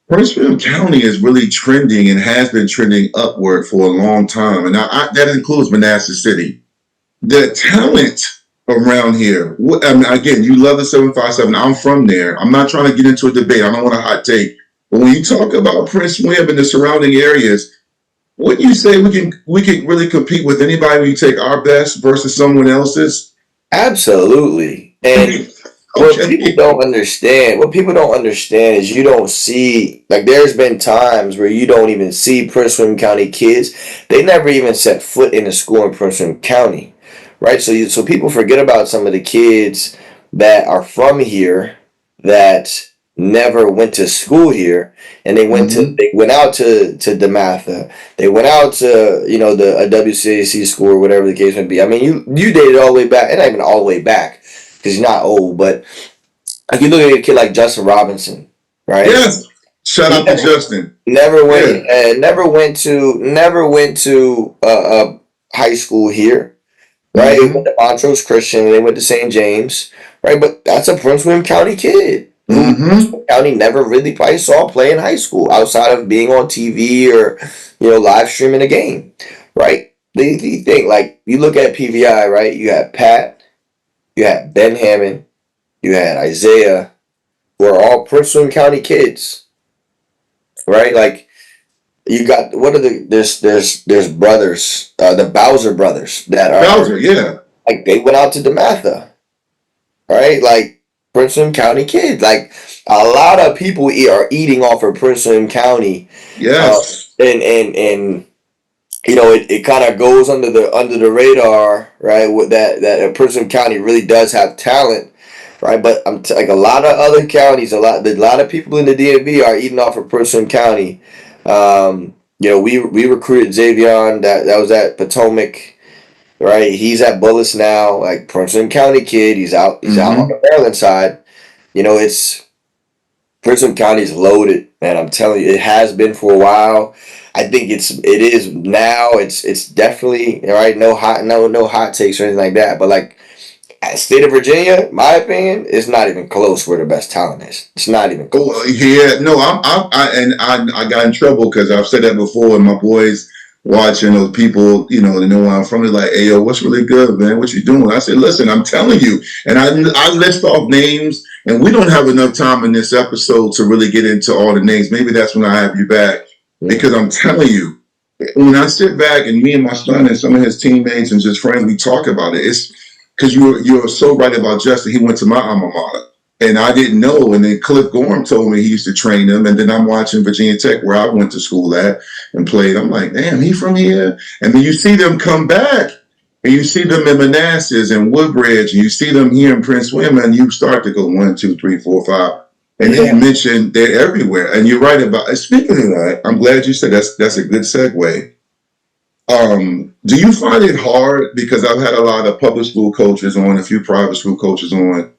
A: Prince William County is really trending and has been trending upward for a long time. And that includes Manassas City. The talent around here, I mean, again, you love the 757. I'm from there. I'm not trying to get into a debate. I don't want a hot take. But when you talk about Prince William and the surrounding areas, wouldn't you say we can really compete with anybody when you take our best versus someone else's?
B: Absolutely. And what people don't understand is you don't see, like, there's been times where you don't even see Prince William County kids. They never even set foot in a school in Prince William County, right? So people forget about some of the kids that are from here that never went to school here, and they went out to DeMatha. They went out to, a WCAC school or whatever the case may be. I mean, you dated all the way back, and not even all the way back, because you're not old, but like you look at a kid like Justin Robinson, right?
A: Yes. Shout out to Justin.
B: Never went to high school here, right? They went to Montrose Christian, and they went to St. James, right? But that's a Prince William County kid. Prince William County never really probably saw play in high school outside of being on TV or live streaming a game, right? You think, like, you look at PVI, right? You had Pat, you had Ben Hammond, you had Isaiah, who are all Prince William County kids, right? Like, you got there's brothers, the Bowser brothers that are like, they went out to DeMatha, right? Like, Prince William County kids, like, a lot of people are eating off of Prince William County.
A: Yes,
B: and it kind of goes under the radar, right? With that Prince William County really does have talent, right? But like, a lot of other counties, a lot of people in the DMV are eating off of Prince William County. We recruited Xavier, that was at Potomac. Right, he's at Bullis now, like, Prince William County kid. He's out on the Maryland side. It's Prince William County's loaded, man. I'm telling you, it has been for a while. I think it is now. It's definitely right. No hot takes or anything like that. But, like, at state of Virginia, my opinion, it's not even close where the best talent is. It's not even close.
A: Oh, yeah, no, I got in trouble because I've said that before, and my boys watching those people, they know where I'm from. They're like, "Hey, yo, what's really good, man? What you doing?" I said, "Listen, I'm telling you," and I list off names, and we don't have enough time in this episode to really get into all the names. Maybe that's when I have you back, because I'm telling you, when I sit back and me and my son and some of his teammates and just friends, we talk about it. It's because you're so right about Justin. He went to my alma mater. And I didn't know. And then Cliff Gorham told me he used to train them. And then I'm watching Virginia Tech, where I went to school at and played. I'm like, damn, he from here? And then you see them come back. And you see them in Manassas and Woodbridge. And you see them here in Prince William. And you start to go 1, 2, 3, 4, 5. And then you mentioned they're everywhere. And you're right about it. Speaking of that, I'm glad you said that's a good segue. Do you find it hard? Because I've had a lot of public school coaches on, a few private school coaches on.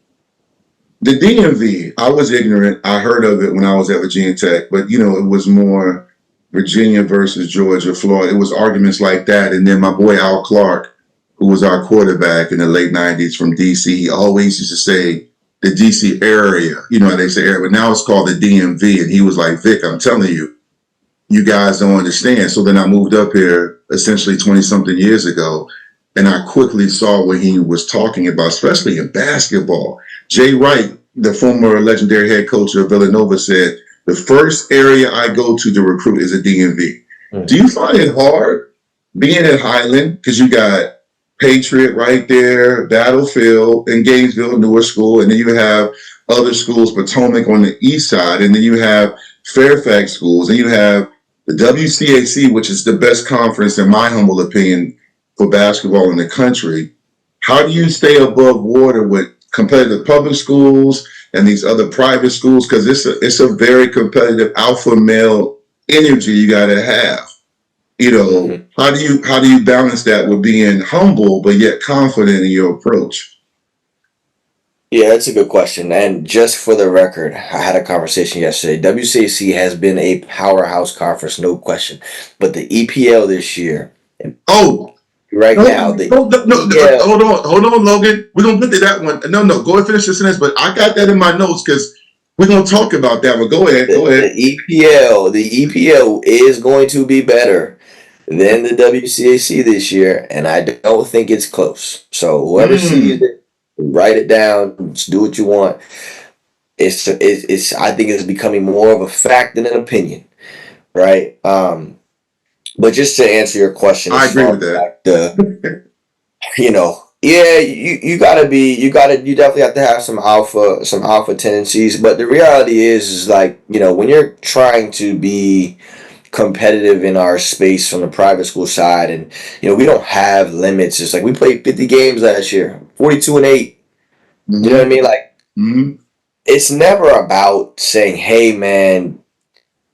A: The DMV, I was ignorant. I heard of it when I was at Virginia Tech, but it was more Virginia versus Georgia, Florida. It was arguments like that. And then my boy Al Clark, who was our quarterback in the late 90s from DC, he always used to say the DC area, how they say area, but now it's called the DMV. And he was like, "Vic, I'm telling you, you guys don't understand." So then I moved up here essentially 20 something years ago. And I quickly saw what he was talking about, especially in basketball. Jay Wright, the former legendary head coach of Villanova, said, "The first area I go to recruit is a DMV." Do you find it hard being at Highland? Because you got Patriot right there, Battlefield, and Gainesville, newer school. And then you have other schools, Potomac on the east side. And then you have Fairfax schools. And you have the WCAC, which is the best conference, in my humble opinion, for basketball in the country. How do you stay above water with competitive public schools and these other private schools? Because it's a very competitive alpha male energy you got to have. You know, how do you balance that with being humble but yet confident in your approach?
B: Yeah, that's a good question. And just for the record, I had a conversation yesterday. WCAC has been a powerhouse conference, no question. But the EPL this year,
A: Oh,
B: right
A: no,
B: now, the
A: no,
B: EPL,
A: hold on, Logan. We're gonna get to that one. No, go ahead, finish the sentence. But I got that in my notes because we're gonna talk about that. But go ahead, go ahead.
B: the EPL is going to be better than the WCAC this year, and I don't think it's close. So whoever sees
A: Mm,
B: it, write it down. Just do what you want. It's I think it's becoming more of a fact than an opinion, right? But just to answer your question,
A: I
B: as
A: agree
B: far
A: with
B: as
A: that.
B: like yeah, you definitely have to have some alpha tendencies. But the reality is like, when you're trying to be competitive in our space from the private school side, and we don't have limits. It's like we played 50 games last year, 42-8. You know what I
A: Hmm.
B: mean? Like,
A: Hmm.
B: it's never about saying, hey man,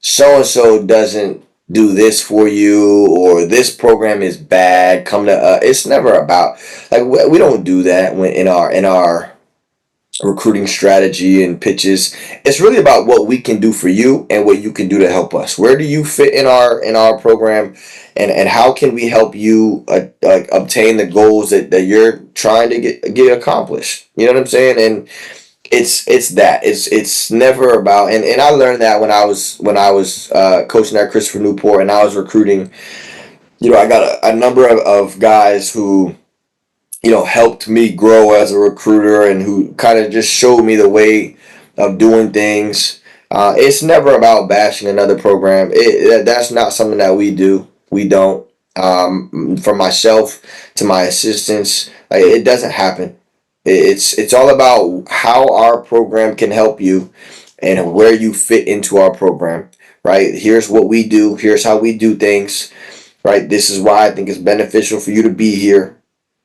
B: so and so doesn't do this for you, or this program is bad, come to us. It's never about, like, we don't do that when in our recruiting strategy and pitches. It's really about what we can do for you and what you can do to help us. Where do you fit in our program, and how can we help you like obtain the goals that you're trying to get accomplished? You know what I'm saying? And it's never about, and I learned that when I was coaching at Christopher Newport and I was recruiting. I got a number of guys who helped me grow as a recruiter, and who kind of just showed me the way of doing things. It's never about bashing another program. That's not something that we do. We don't. From myself to my assistants, like, it doesn't happen. It's all about how our program can help you and where you fit into our program. Right? Here's what we do. Here's how we do things. Right? This is why I think it's beneficial for you to be here.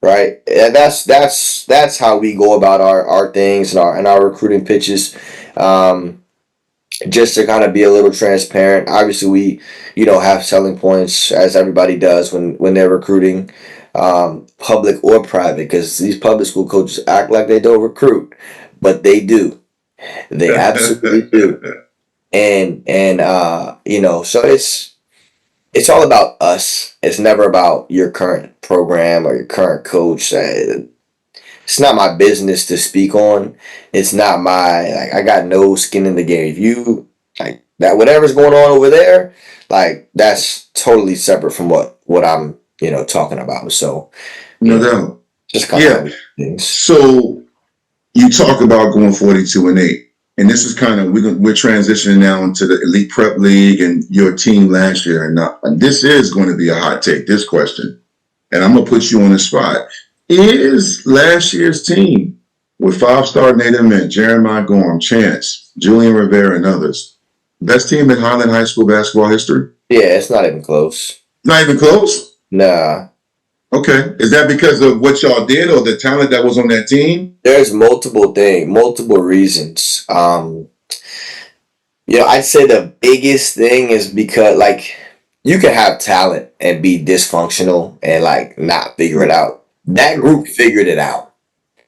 B: Right? And that's how we go about our things and our recruiting pitches. Um, just to kind of be a little transparent. Obviously, we have selling points, as everybody does when they're recruiting, public or private, because these public school coaches act like they don't recruit, but they do. They absolutely do. And so it's all about us. It's never about your current program or your current coach. It's not my business to speak on. It's not my, like, I got no skin in the game. If you like that, whatever's going on over there, like, that's totally separate from what I'm talking about. So,
A: No doubt.
B: just kind of how
A: Yeah.
B: we do things.
A: So you talk about going 42-8, and this is kind of we're transitioning now into the Elite Prep League and your team last year. And this is going to be a hot take. This question, and I'm gonna put you on the spot. Is last year's team with five-star native men, Jeremiah Gorham, Chance, Julian Rivera, and others, best team in Highland High School basketball history?
B: Yeah, it's not even close.
A: Not even close.
B: Nah,
A: Okay, is that because of what y'all did or the talent that was on that team?
B: there's multiple reasons. I'd say the biggest thing is because, like, you can have talent and be dysfunctional and, like, not figure it out. That group figured it out,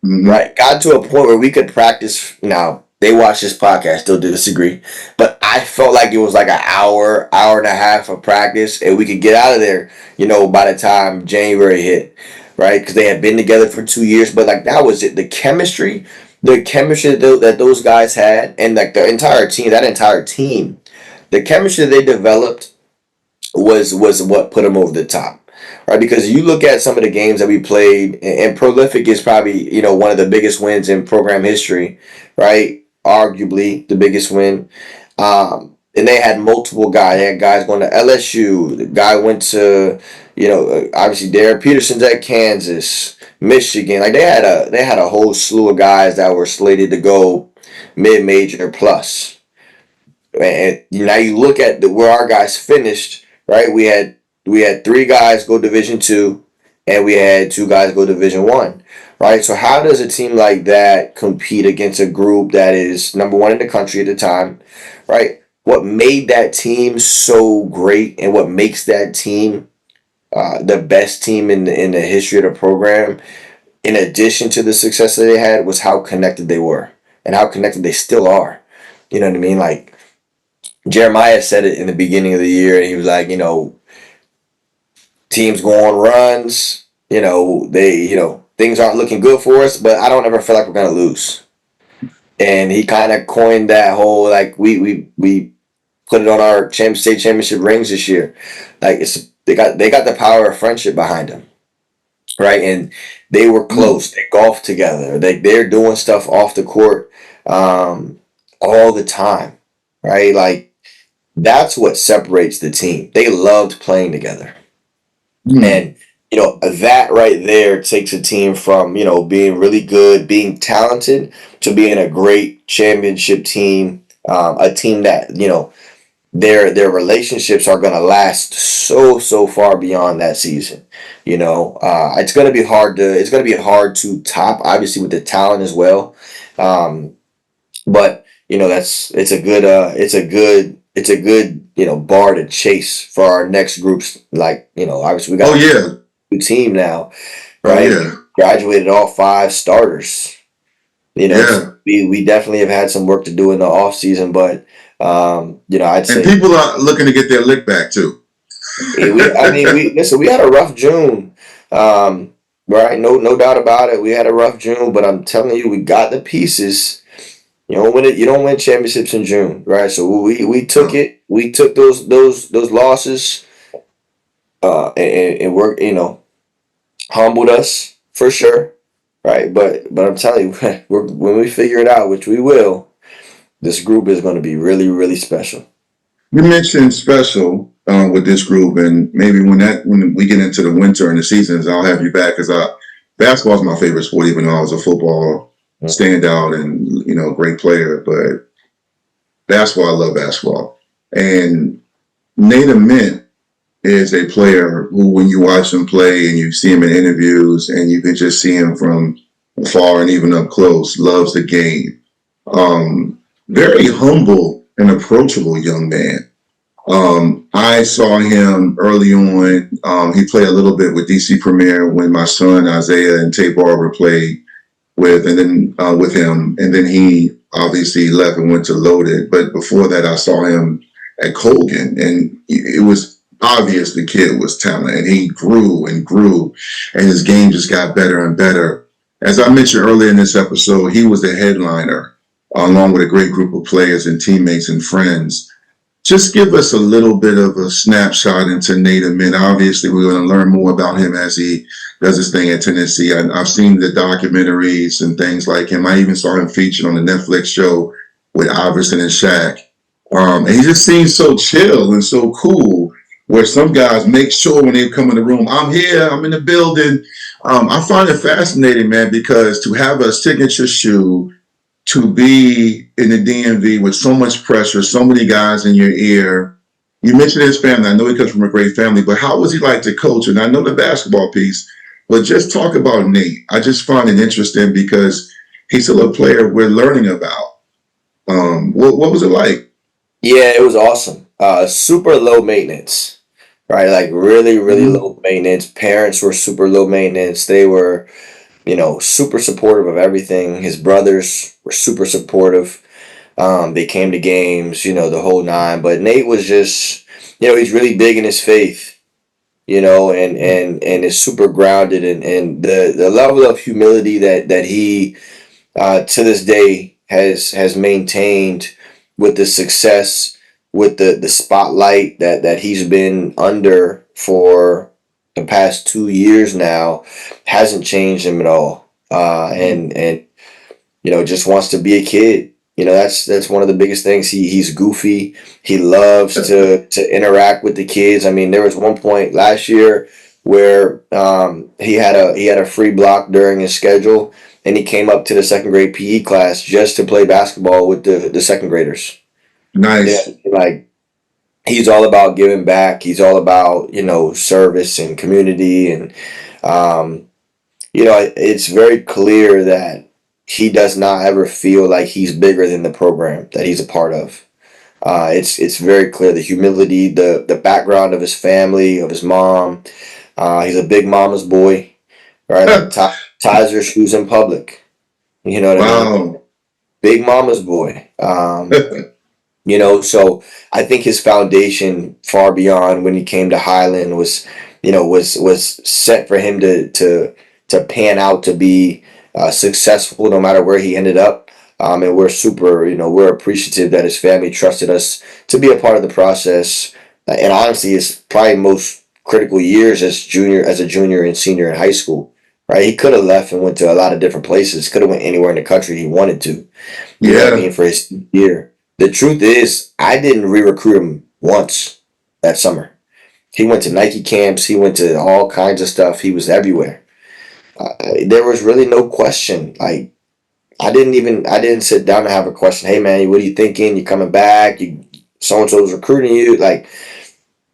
A: Mm-hmm.
B: right? Got to a point where we could practice. Now, they watch this podcast, they'll disagree, but I felt like it was like an hour and a half of practice, and we could get out of there, by the time January hit, right? Because they had been together for 2 years, but, like, that was it. The chemistry that those guys had, and, like, that entire team, the chemistry they developed was what put them over the top, right? Because you look at some of the games that we played, and Prolific is probably one of the biggest wins in program history, right? Arguably the biggest win. And they had multiple guys. They had guys going to LSU. The guy went to, obviously Darren Peterson's at Kansas, Michigan. Like, they had a whole slew of guys that were slated to go mid-major plus. And now you look at where our guys finished, right? We had three guys go Division II, and we had 2 guys go Division I, right? So how does a team like that compete against a group that is number 1 in the country at the time, right? What made that team so great, and what makes that team the best team in the history of the program, in addition to the success that they had, was how connected they were and how connected they still are. You know what I mean? Like Jeremiah said it in the beginning of the year, and he was like, teams go on runs. Things aren't looking good for us, but I don't ever feel like we're gonna lose. And he kind of coined that whole, like, we put it on our state championship rings this year. Like, they got the power of friendship behind them, right? And they were close. They golfed together. They're doing stuff off the court, all the time, right? Like, that's what separates the team. They loved playing together.
A: Mm.
B: And that right there takes a team from being really good, being talented, to being a great championship team. A team that their relationships are going to last so far beyond that season. It's going to be hard to top, obviously, with the talent as well. But that's it's a good bar to chase for our next groups. Like, obviously we
A: Oh
B: got a
A: yeah.
B: new team now,
A: Oh
B: right?
A: yeah.
B: Graduated all 5 starters. So
A: Yeah.
B: we definitely have had some work to do in the off season, but I'd
A: And
B: say
A: people are looking to get their lick back too.
B: we had a rough June. Right? No doubt about it. We had a rough June, but I'm telling you, we got the pieces. You don't win championships in June, right? So we took
A: No.
B: it. We took those losses, and worked. Humbled us for sure, right? But I'm telling you, when we figure it out, which we will, this group is going to be really, really special.
A: You mentioned special with this group, and maybe when we get into the winter and the seasons, I'll have you back because basketball is my favorite sport, even though I was a football standout and great player. But basketball, I love basketball. And Nate Mint is a player who, when you watch him play and you see him in interviews, and you can just see him from afar and even up close, loves the game. Very humble and approachable young man. I saw him early on. He played a little bit with DC Premier when my son Isaiah and Tay Barber played with him, and then he obviously left and went to Loaded. But before that, I saw him at Colgan, and it was obvious the kid was talented, and he grew and grew, and his game just got better and better. As I mentioned earlier in this episode, he was the headliner, along with a great group of players and teammates and friends. Just give us a little bit of a snapshot into Nate Mint. Obviously, we're going to learn more about him as he does his thing at Tennessee. I've seen the documentaries and things like him. I even saw him featured on the Netflix show with Iverson and Shaq. And he just seems so chill and so cool, where some guys make sure when they come in the room, I'm here, I'm in the building. I find it fascinating, man, because to have a signature shoe, to be in the DMV with so much pressure, so many guys in your ear. You mentioned his family. I know he comes from a great family, but how was he like to coach? And I know the basketball piece, but just talk about Nate. I just find it interesting because he's still a player we're learning about. What was it like?
B: Yeah, it was awesome. Super low maintenance, right? Like, really, really
A: Mm-hmm.
B: low maintenance. Parents were super low maintenance. They were, super supportive of everything. His brothers were super supportive. They came to games, the whole nine. But Nate was just, he's really big in his faith, and is super grounded, and the level of humility that he to this day has maintained with the success, with the spotlight that he's been under for the past 2 years now, hasn't changed him at all. And just wants to be a kid. That's one of the biggest things. He's goofy. He loves to interact with the kids. I mean, there was one point last year where he had a free block during his schedule, and he came up to the second grade PE class just to play basketball with the second graders. Yeah,
A: Nice.
B: like, he's all about giving back. He's all about, service and community. And, it's very clear that he does not ever feel like he's bigger than the program that he's a part of. It's very clear, the humility, the background of his family, of his mom. He's a big mama's boy, right? Like ties her shoes in public. You know what I mean?
A: Wow.
B: Big mama's boy. So I think his foundation far beyond when he came to Highland was set for him to pan out to be successful no matter where he ended up. And we're appreciative that his family trusted us to be a part of the process. And honestly, it's probably most critical years as a junior and senior in high school. Right? He could have left and went to a lot of different places. Could have went anywhere in the country he wanted to. You know what I
A: Yeah.
B: mean? For his year. The truth is, I didn't re-recruit him once that summer. He went to Nike camps. He went to all kinds of stuff. He was everywhere. There was really no question. Like I didn't sit down and have a question. Hey man, what are you thinking? You coming back? You so and so's recruiting you. Like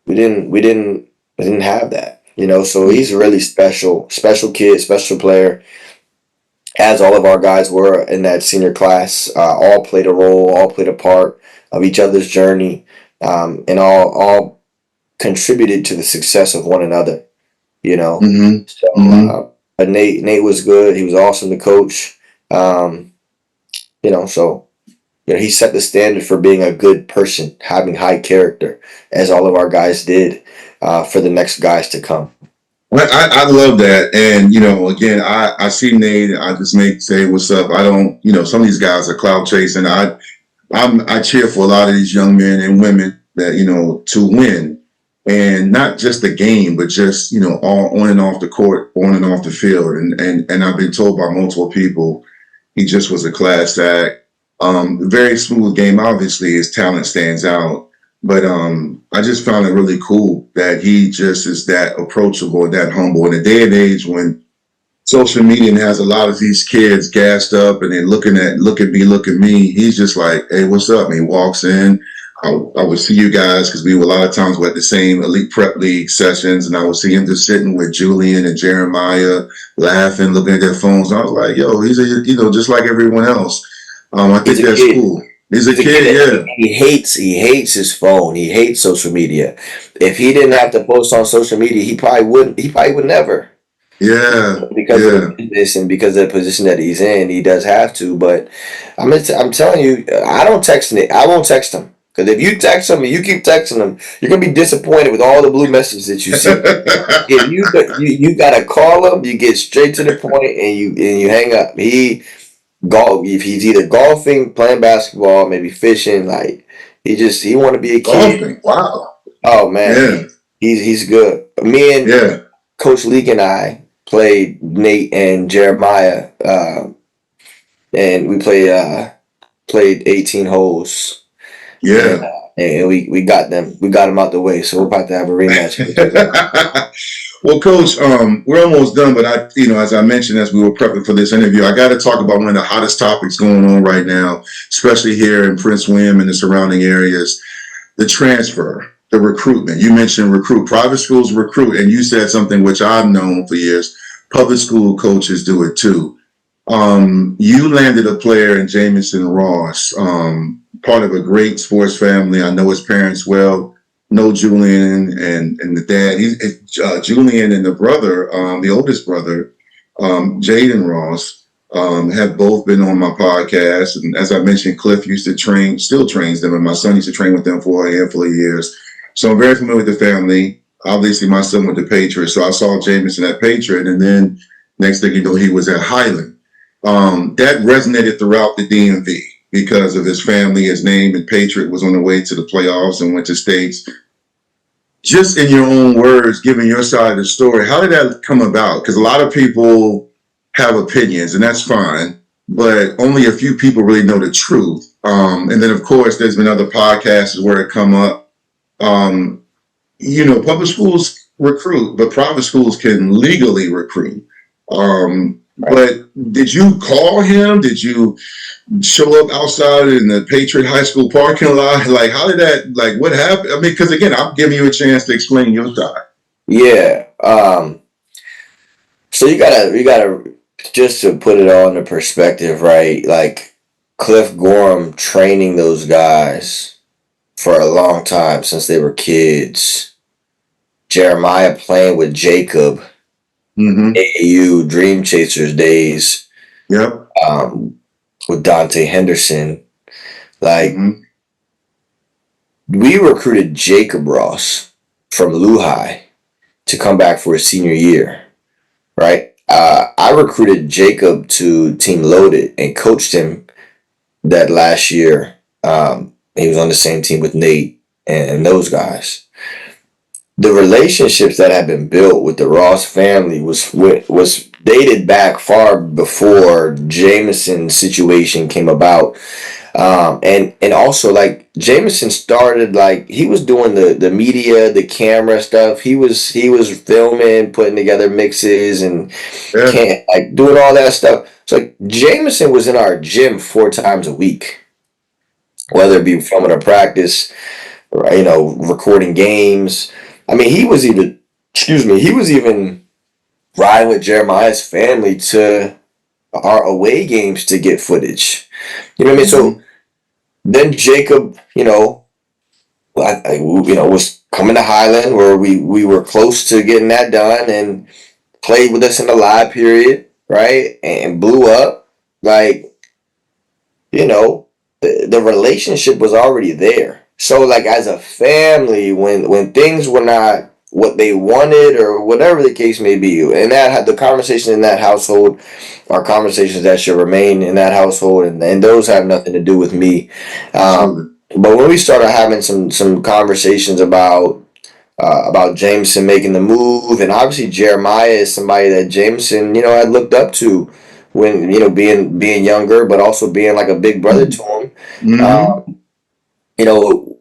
B: we didn't have that. So he's a really special kid, special player, as all of our guys were in that senior class. All played a role, all played a part of each other's journey, and all contributed to the success of one another. You know,
A: Hmm.
B: so
A: Hmm.
B: but Nate was good. He was awesome to coach. Um, so he set the standard for being a good person, having high character, as all of our guys did, for the next guys to come.
A: Well, I love that. And, again, I see Nate. I just make say, what's up? I don't, some of these guys are cloud chasing. I cheer for a lot of these young men and women that, to win. And not just the game, but just, all on and off the court, on and off the field. And I've been told by multiple people, he just was a class act. Very smooth game. Obviously, his talent stands out. But I just found it really cool that he just is that approachable and that humble in a day and age when social media has a lot of these kids gassed up and then look at me, look at me. He's just like, hey, what's up? And he walks in. I would see you guys because we were a lot of times we're at the same elite prep league sessions, and I would see him just sitting with Julian and Jeremiah, laughing, looking at their phones. And I was like, yo, he's just like everyone else. I
B: He's
A: think
B: a
A: that's
B: kid.
A: cool. He's a
B: He's a kid.
A: kid, yeah.
B: He hates his phone. He hates social media. If he didn't have to post on social media, he probably wouldn't. He probably would never,
A: Yeah,
B: because of the
A: yeah.
B: business and because of the position that he's in. He does have to. But I'm telling you, I don't text Nick. I won't text him. Because if you text him and you keep texting him, you're gonna be disappointed with all the blue messages that you see. If you gotta call him, you get straight to the point and you hang up. If he's either golfing, playing basketball, maybe fishing, like he want to be a kid.
A: Golfing. Wow.
B: Oh man,
A: Yeah,
B: he's good. Me and
A: yeah,
B: Coach Leak and I played Nate and Jeremiah, and we played 18 holes, and
A: yeah.
B: we got them. We got them out the way. So we're about to have a rematch.
A: Well, Coach, we're almost done, but as I mentioned, as we were prepping for this interview, I got to talk about one of the hottest topics going on right now, especially here in Prince William and the surrounding areas, the transfer, the recruitment. You mentioned recruit. Private schools recruit, and you said something which I've known for years. Public school coaches do it too. You landed a player in Jamison Ross, part of a great sports family. I know his parents well, know Julian and the dad. Julian and the brother, the oldest brother, Jaden Ross, have both been on my podcast. And as I mentioned, Cliff used to still trains them, and my son used to train with them for a handful of years. So I'm very familiar with the family. Obviously, my son went to Patriot, so I saw Jamison at Patriot, and then next thing you know, he was at Highland. That resonated throughout the DMV because of his family. His name and Patriot was on the way to the playoffs and went to states. Just in your own words, giving your side of the story, how did that come about? Because a lot of people have opinions, and that's fine, but only a few people really know the truth. And then, of course, there's been other podcasts where it come up. Public schools recruit, but private schools can legally recruit.
B: right?
A: But did you call him? Did you show up outside in the Patriot High School parking lot? Like, how did that, like, what happened? I mean, because again, I'm giving you a chance to explain your side.
B: Yeah. So you gotta just to put it all into perspective, right? Like Cliff Gorham training those guys for a long time since they were kids. Jeremiah playing with Jacob,
A: Mm-hmm.
B: AAU Dream Chasers days,
A: Yep.
B: um, with Dante Henderson. Like
A: Mm-hmm.
B: we recruited Jacob Ross from Lehigh to come back for his senior year, right? I recruited Jacob to Team Loaded and coached him that last year. He was on the same team with Nate and those guys. The relationships that had been built with the Ross family was dated back far before Jameson's situation came about. And also like Jameson started like he was doing the media, the camera stuff. He was filming, putting together mixes and
A: Yeah.
B: can't like doing all that stuff. So like Jameson was in our gym 4 times a week, whether it be filming a practice, or, recording games. I mean, he was even riding with Jeremiah's family to our away games to get footage. You know what I mean?
A: Mm-hmm.
B: So then Jacob, was coming to Highland where we were close to getting that done and played with us in the live period, right? And blew up. Like, the relationship was already there. So like as a family, when things were not what they wanted or whatever the case may be, and that had the conversation in that household are conversations that should remain in that household, and those have nothing to do with me.
A: Absolutely.
B: But when we started having some conversations about Jameson making the move, and obviously Jeremiah is somebody that Jameson, had looked up to when being younger, but also being like a big brother to him.
A: Mm-hmm.
B: Um, you know,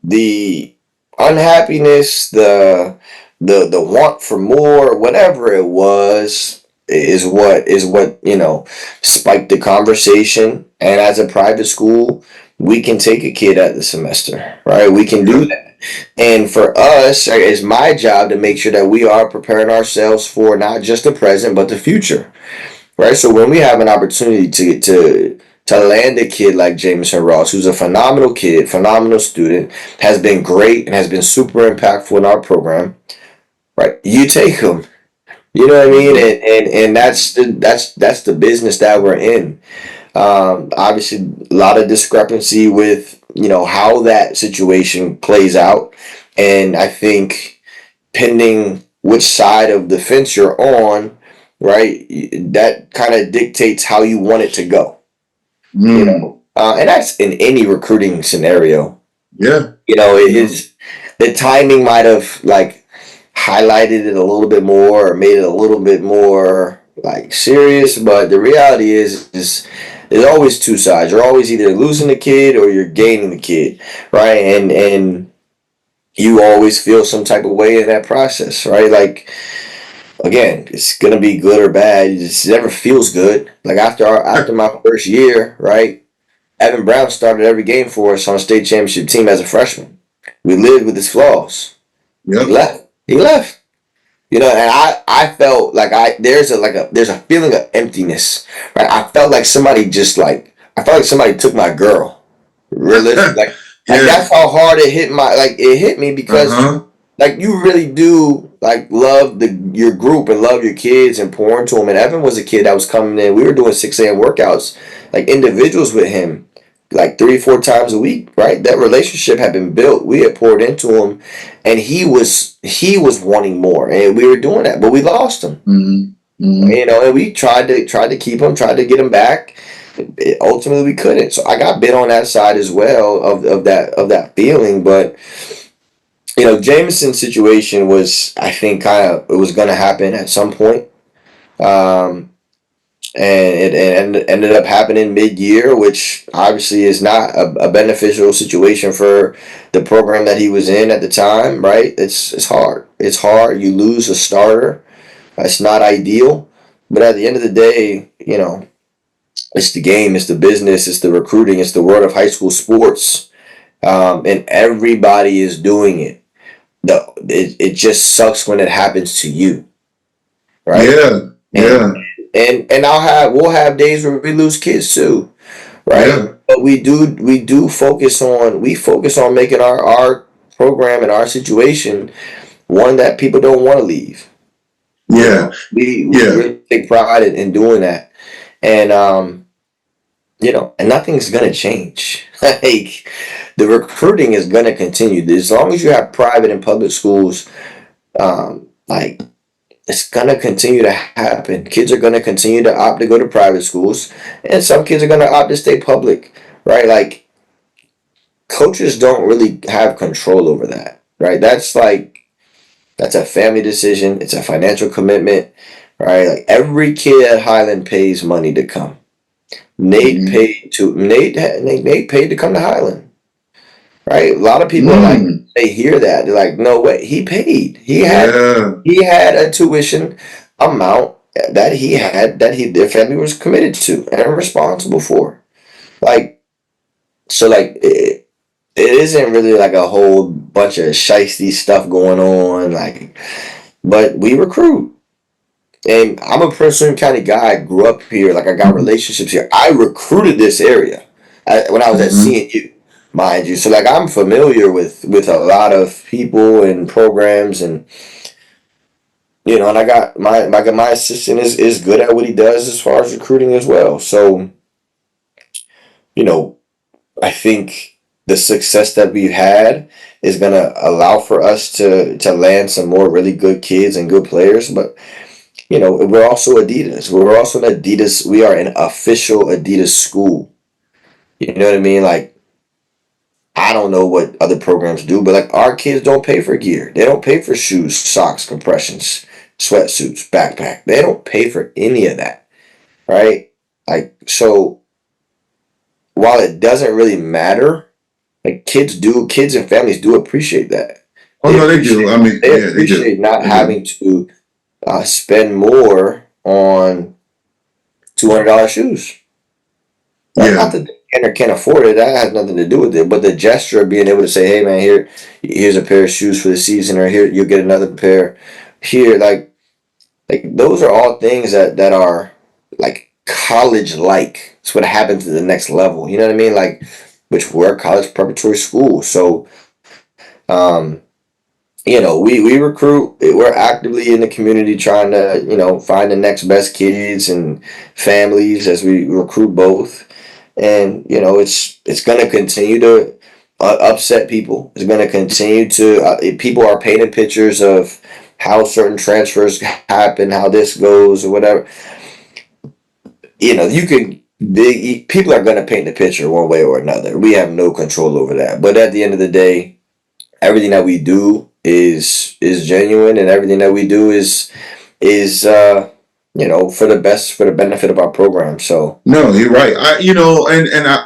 B: the unhappiness, the want for more, whatever it was, is what spiked the conversation. And as a private school, we can take a kid at the semester, right? We can do
A: Yeah.
B: that. And for us, it's my job to make sure that we are preparing ourselves for not just the present but the future, right? So when we have an opportunity to land a kid like Jameson Ross, who's a phenomenal kid, phenomenal student, has been great and has been super impactful in our program, right? You take him. You know what I mean?
A: Mm-hmm.
B: And that's the business that we're in. Obviously, a lot of discrepancy with how that situation plays out, and I think pending which side of the fence you're on, right, that kind of dictates how you want it to go.
A: Mm.
B: And that's in any recruiting scenario.
A: Yeah.
B: It
A: Yeah.
B: is the timing might have like highlighted it a little bit more or made it a little bit more like serious, but the reality is there's always two sides. You're always either losing the kid or you're gaining the kid, right? And you always feel some type of way in that process, right? Like again, it's gonna be good or bad. It just never feels good. Like after my first year, right? Evan Brown started every game for us on a state championship team as a freshman. We lived with his flaws. He
A: Yep.
B: left. He left. And I felt like there's a feeling of emptiness. Right? I felt like I felt like somebody took my girl. Realistic. Like
A: Yeah.
B: that's how hard it hit me because
A: Uh-huh.
B: like you really do like love your group and love your kids and pour into them. And Evan was a kid that was coming in. We were doing 6 a.m. workouts, like individuals with him, like 3 4 times a week. Right, that relationship had been built. We had poured into him, and he was wanting more, and we were doing that, but we lost him.
A: Mm-hmm. Mm-hmm.
B: And we tried to keep him, tried to get him back. Ultimately, we couldn't. So I got bit on that side as well of that feeling, but. Jameson's situation was, I think, it was going to happen at some point. Um, and it ended up happening mid-year, which obviously is not a beneficial situation for the program that he was in at the time, right? It's hard. It's hard. You lose a starter. That's not ideal. But at the end of the day, it's the game, it's the business, it's the recruiting, it's the world of high school sports, and everybody is doing it. It just sucks when it happens to you, right?
A: Yeah,
B: And
A: yeah,
B: and we'll have days where we lose kids too, right?
A: yeah,
B: But we do focus on making our program and our situation one that people don't want to leave.
A: yeah,
B: We
A: yeah.
B: really take pride in doing that, and and nothing's gonna change. Like the recruiting is gonna continue as long as you have private and public schools. Like it's gonna continue to happen. Kids are gonna continue to opt to go to private schools, and some kids are gonna opt to stay public, right? Like coaches don't really have control over that, right? That's a family decision. It's a financial commitment, right? Like every kid at Highland pays money to come.
A: Hmm.
B: Nate paid to come to Highland, right? A lot of people are like
A: Mm,
B: they hear that they're like, no way, he paid.
A: yeah,
B: He had a tuition amount that their family was committed to and responsible for. Like so it isn't really like a whole bunch of shiesty stuff going on. Like, but we recruit. And I'm a Prince William County guy. I grew up here. Like I got relationships here. I recruited this area when I was at
A: hmm,
B: CNU, mind you. So like I'm familiar with a lot of people and programs, and and I got my assistant is good at what he does as far as recruiting as well. So you know I think the success that we've had is gonna allow for us to land some more really good kids and good players, but we're also Adidas. We're also an Adidas. We are an official Adidas school. You know what I mean? Like, I don't know what other programs do, but like our kids don't pay for gear. They don't pay for shoes, socks, compressions, sweatsuits, backpack. They don't pay for any of that, right? Like, so while it doesn't really matter, like kids and families do appreciate that.
A: Oh no, they do. I mean,
B: They
A: yeah, they do.
B: appreciate not
A: They do.
B: having to spend more on $200 shoes. Right? Not
A: Yeah,
B: that they can or can't afford it. That has nothing to do with it. But the gesture of being able to say, "Hey, man, here's a pair of shoes for the season," or "Here, you'll get another pair." Here, like those are all things that are like college like. It's what happens to the next level. You know what I mean? Like, which we're a college preparatory school, so um, we recruit. We're actively in the community trying to find the next best kids and families as we recruit both. And it's going to continue to upset people. It's going to continue to people are painting pictures of how certain transfers happen, how this goes, or whatever. You can people are going to paint the picture one way or another. We have no control over that. But at the end of the day, everything that we do is genuine, and everything that we do is for the best, for the benefit of our program. So
A: no, you're right.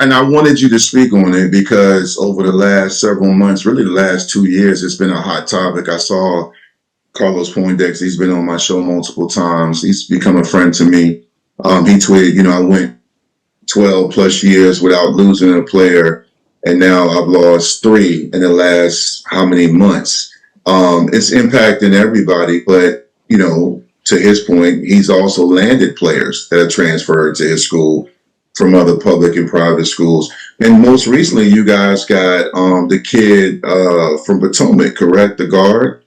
A: And I wanted you to speak on it because over the last several months, really the last 2 years, it's been a hot topic. I saw Carlos Poindexter. He's been on my show multiple times. He's become a friend to me. He tweeted, I went 12 plus years without losing a player, and now I've lost three in the last how many months. It's impacting everybody, but to his point, he's also landed players that have transferred to his school from other public and private schools. And most recently, you guys got the kid from Potomac, correct? The guard.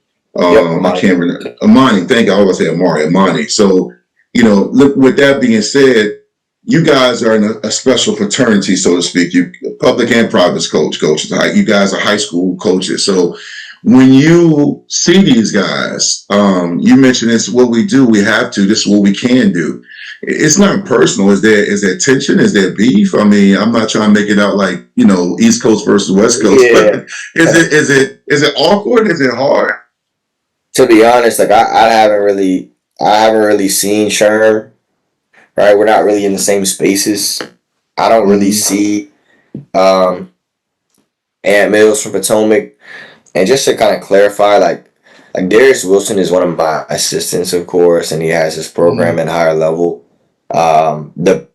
B: yep,
A: I
B: Amani.
A: can't remember. Amani. Thank you. I always say Amari. Amani. So, look. With that being said, you guys are in a special fraternity, so to speak. You public and private coaches. You guys are high school coaches. So when you see these guys, you mentioned it's what we do. We have to. This is what we can do. It's not personal. Is there tension? Is there beef? I mean, I'm not trying to make it out like East Coast versus West Coast, but
B: Yeah.
A: is it awkward? Is it hard?
B: To be honest, like I haven't really seen Sherm. Right, we're not really in the same spaces. I don't really
A: Hmm.
B: see um Aunt Mills from Potomac. And just to kind of clarify, like Like Darius Wilson is one of my assistants, of course, and he has his program
A: Mm-hmm.
B: at higher level. The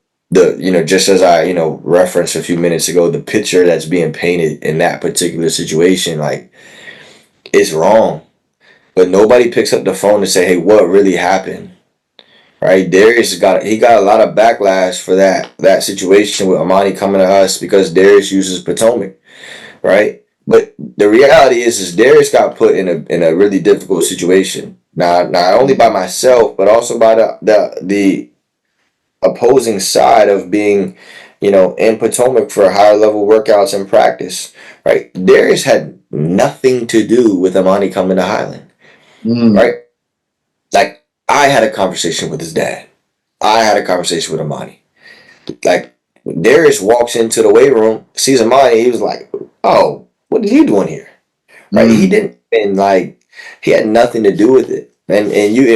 B: just as I referenced a few minutes ago, the picture that's being painted in that particular situation, like, it's wrong. But nobody picks up the phone to say, "Hey, what really happened?" Right? Darius got a lot of backlash for that situation with Amani coming to us because Darius uses Potomac, right? But the reality is Darius got put in a really difficult situation. Not only by myself, but also by the opposing side of being, in Potomac for higher level workouts and practice. Right? Darius had nothing to do with Amani coming to Highland.
A: Mm-hmm.
B: Right? Like, I had a conversation with his dad. I had a conversation with Amani. Like, when Darius walks into the weight room, sees Amani, he was like, "Oh, what are you doing here?" Right? He
A: Mm-hmm.
B: didn't, and like, he had nothing to do with it. And you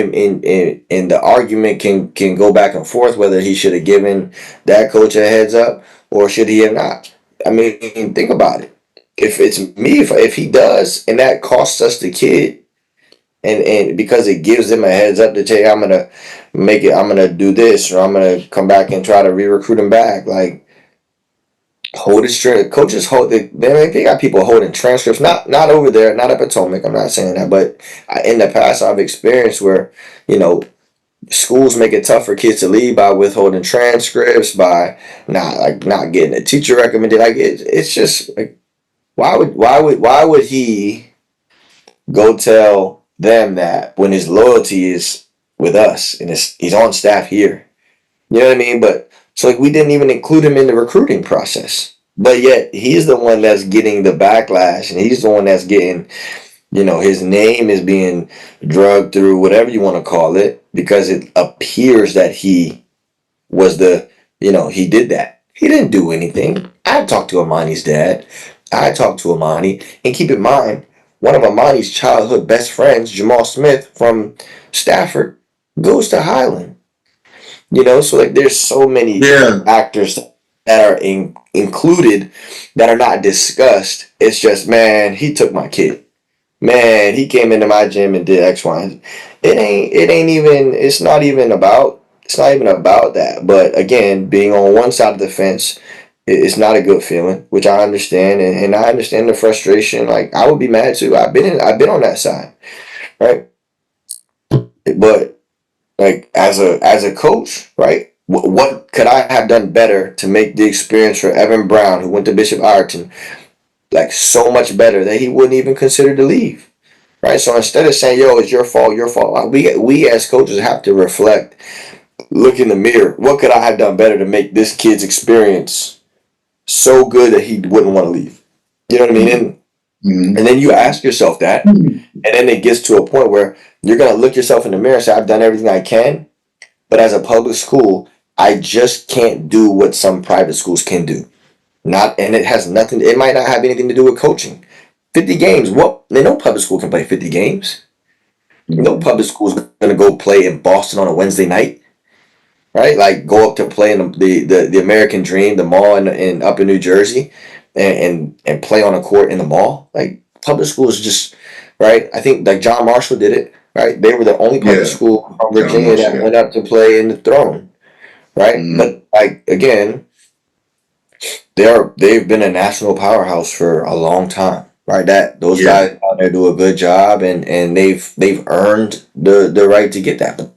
B: and the argument can go back and forth whether he should have given that coach a heads up or should he have not. I mean, think about it. If it's me, if he does, and that costs us the kid, and because it gives them a heads up to say, I'm gonna do this, or I'm gonna come back and try to re-recruit him back. Like, hold his coaches hold they got people holding transcripts, not over there, not at Potomac. I'm not saying that, but in the past I've experienced where you know schools make it tough for kids to leave by withholding transcripts, by not getting a teacher recommended. Like, it's just like, why would he go tell them that when his loyalty is with us and he's on staff here? You know what I mean? But so, like, we didn't even include him in the recruiting process. But yet he's the one that's getting the backlash, and he's the one that's getting, his name is being drugged through, whatever you want to call it, because it appears that he was he did that. He didn't do anything. I talked to Amani's dad. I talked to Amani. And keep in mind, one of Amani's childhood best friends, Jamal Smith from Stafford, goes to Highland. So, like, there's so many
A: Yeah.
B: factors that are included that are not discussed. It's just, man, he took my kid. Man, he came into my gym and did X, Y, and Z. It's not even about that. But again, being on one side of the fence, it's not a good feeling, which I understand, and I understand the frustration. Like, I would be mad too. I've been on that side, right? But, like, as a coach, right? What could I have done better to make the experience for Evan Brown, who went to Bishop Ireton, like, so much better that he wouldn't even consider to leave? Right? So instead of saying, "Yo, it's your fault, your fault," like, we as coaches have to reflect, look in the mirror. What could I have done better to make this kid's experience so good that he wouldn't want to leave? You know what I mean?
A: Mm-hmm.
B: And then you ask yourself that, and then it gets to a point where you're gonna look yourself in the mirror and say, "I've done everything I can," but as a public school, I just can't do what some private schools can do. Not, and it has nothing. It might not have anything to do with coaching. 50 games. What? No public school can play 50 games. No public school is gonna go play in Boston on a Wednesday night, right? Like, go up to play in the American Dream, the mall in up in New Jersey, and play on a court in the mall. Like, public schools just, right. I think, like, John Marshall did it. Right, they were the only public
A: Yeah.
B: school from
A: John
B: Virginia
A: Marshall.
B: that
A: Yeah.
B: went up to play in the Throne. Right,
A: Mm-hmm.
B: but, like, again, they've been a national powerhouse for a long time. Right, that those
A: Yeah.
B: guys out there do a good job, and they've earned the right to get that. But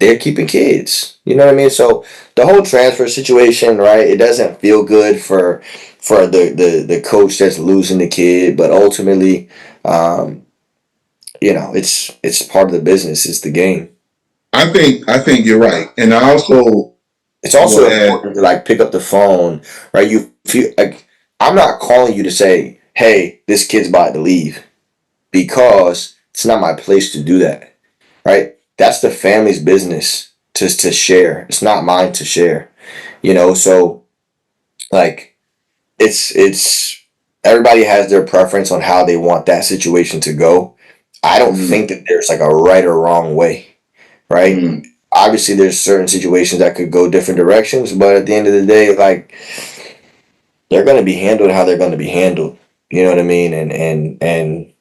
B: they're keeping kids. You know what I mean? So the whole transfer situation, right? It doesn't feel good for the coach that's losing the kid, but ultimately, um, it's part of the business. It's the game.
A: I think you're right, and I also
B: It's
A: will
B: also
A: add.
B: important to, like, pick up the phone, right? You feel like, I'm not calling you to say, "Hey, this kid's about to leave," because it's not my place to do that, right? That's the family's business to share. It's not mine to share, So, like, it's everybody has their preference on how they want that situation to go. I don't
A: Mm-hmm.
B: think that there's, like, a right or wrong way, right?
A: Mm-hmm.
B: Obviously, there's certain situations that could go different directions, but at the end of the day, like, they're going to be handled how they're going to be handled. You know what I mean? And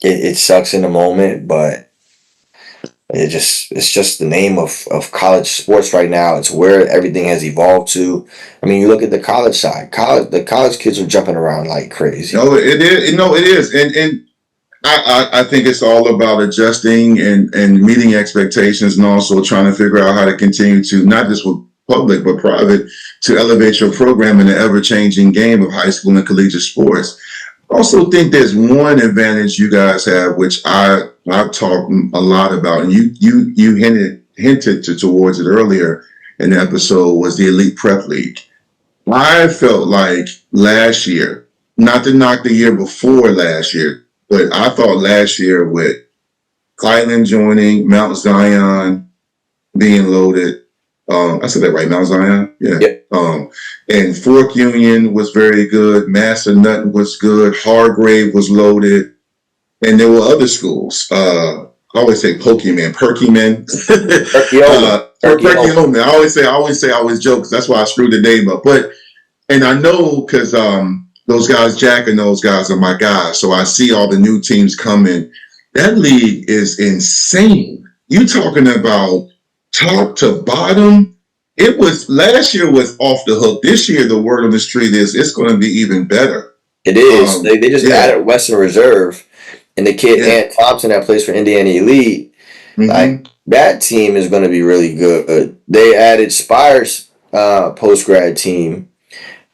B: it sucks in the moment, but it's just the name of college sports right now. It's where everything has evolved to. I mean, you look at the college side. The college kids are jumping around like crazy.
A: No, it is. No, it is. And I think it's all about adjusting and meeting expectations and also trying to figure out how to continue to, not just with public, but private, to elevate your program in the ever changing game of high school and collegiate sports. I also think there's one advantage you guys have, which I've talked a lot about, and you hinted towards it earlier in the episode, was the Elite Prep League. I felt like last year, not to knock the year before last year, but I thought last year with Highland joining, Mount Zion being loaded, I said that right, Mount Zion, yeah.
B: Yep.
A: And Fork Union was very good. Master Nutton was good. Hargrave was loaded, and there were other schools. I always say Pokemon, Perkyman, Perkyoman. I always joke because that's why I screwed the name up. But and I know because those guys, Jack and those guys are my guys, so I see all the new teams coming. That league is insane. You talking about top to bottom? It was last year was off the hook. This year, the word on the street is it's going to be even better.
B: It is. They just added Western Reserve, and the kid Ant Thompson that plays for Indiana Elite. Like that team is going to be really good. They added Spire's post grad team,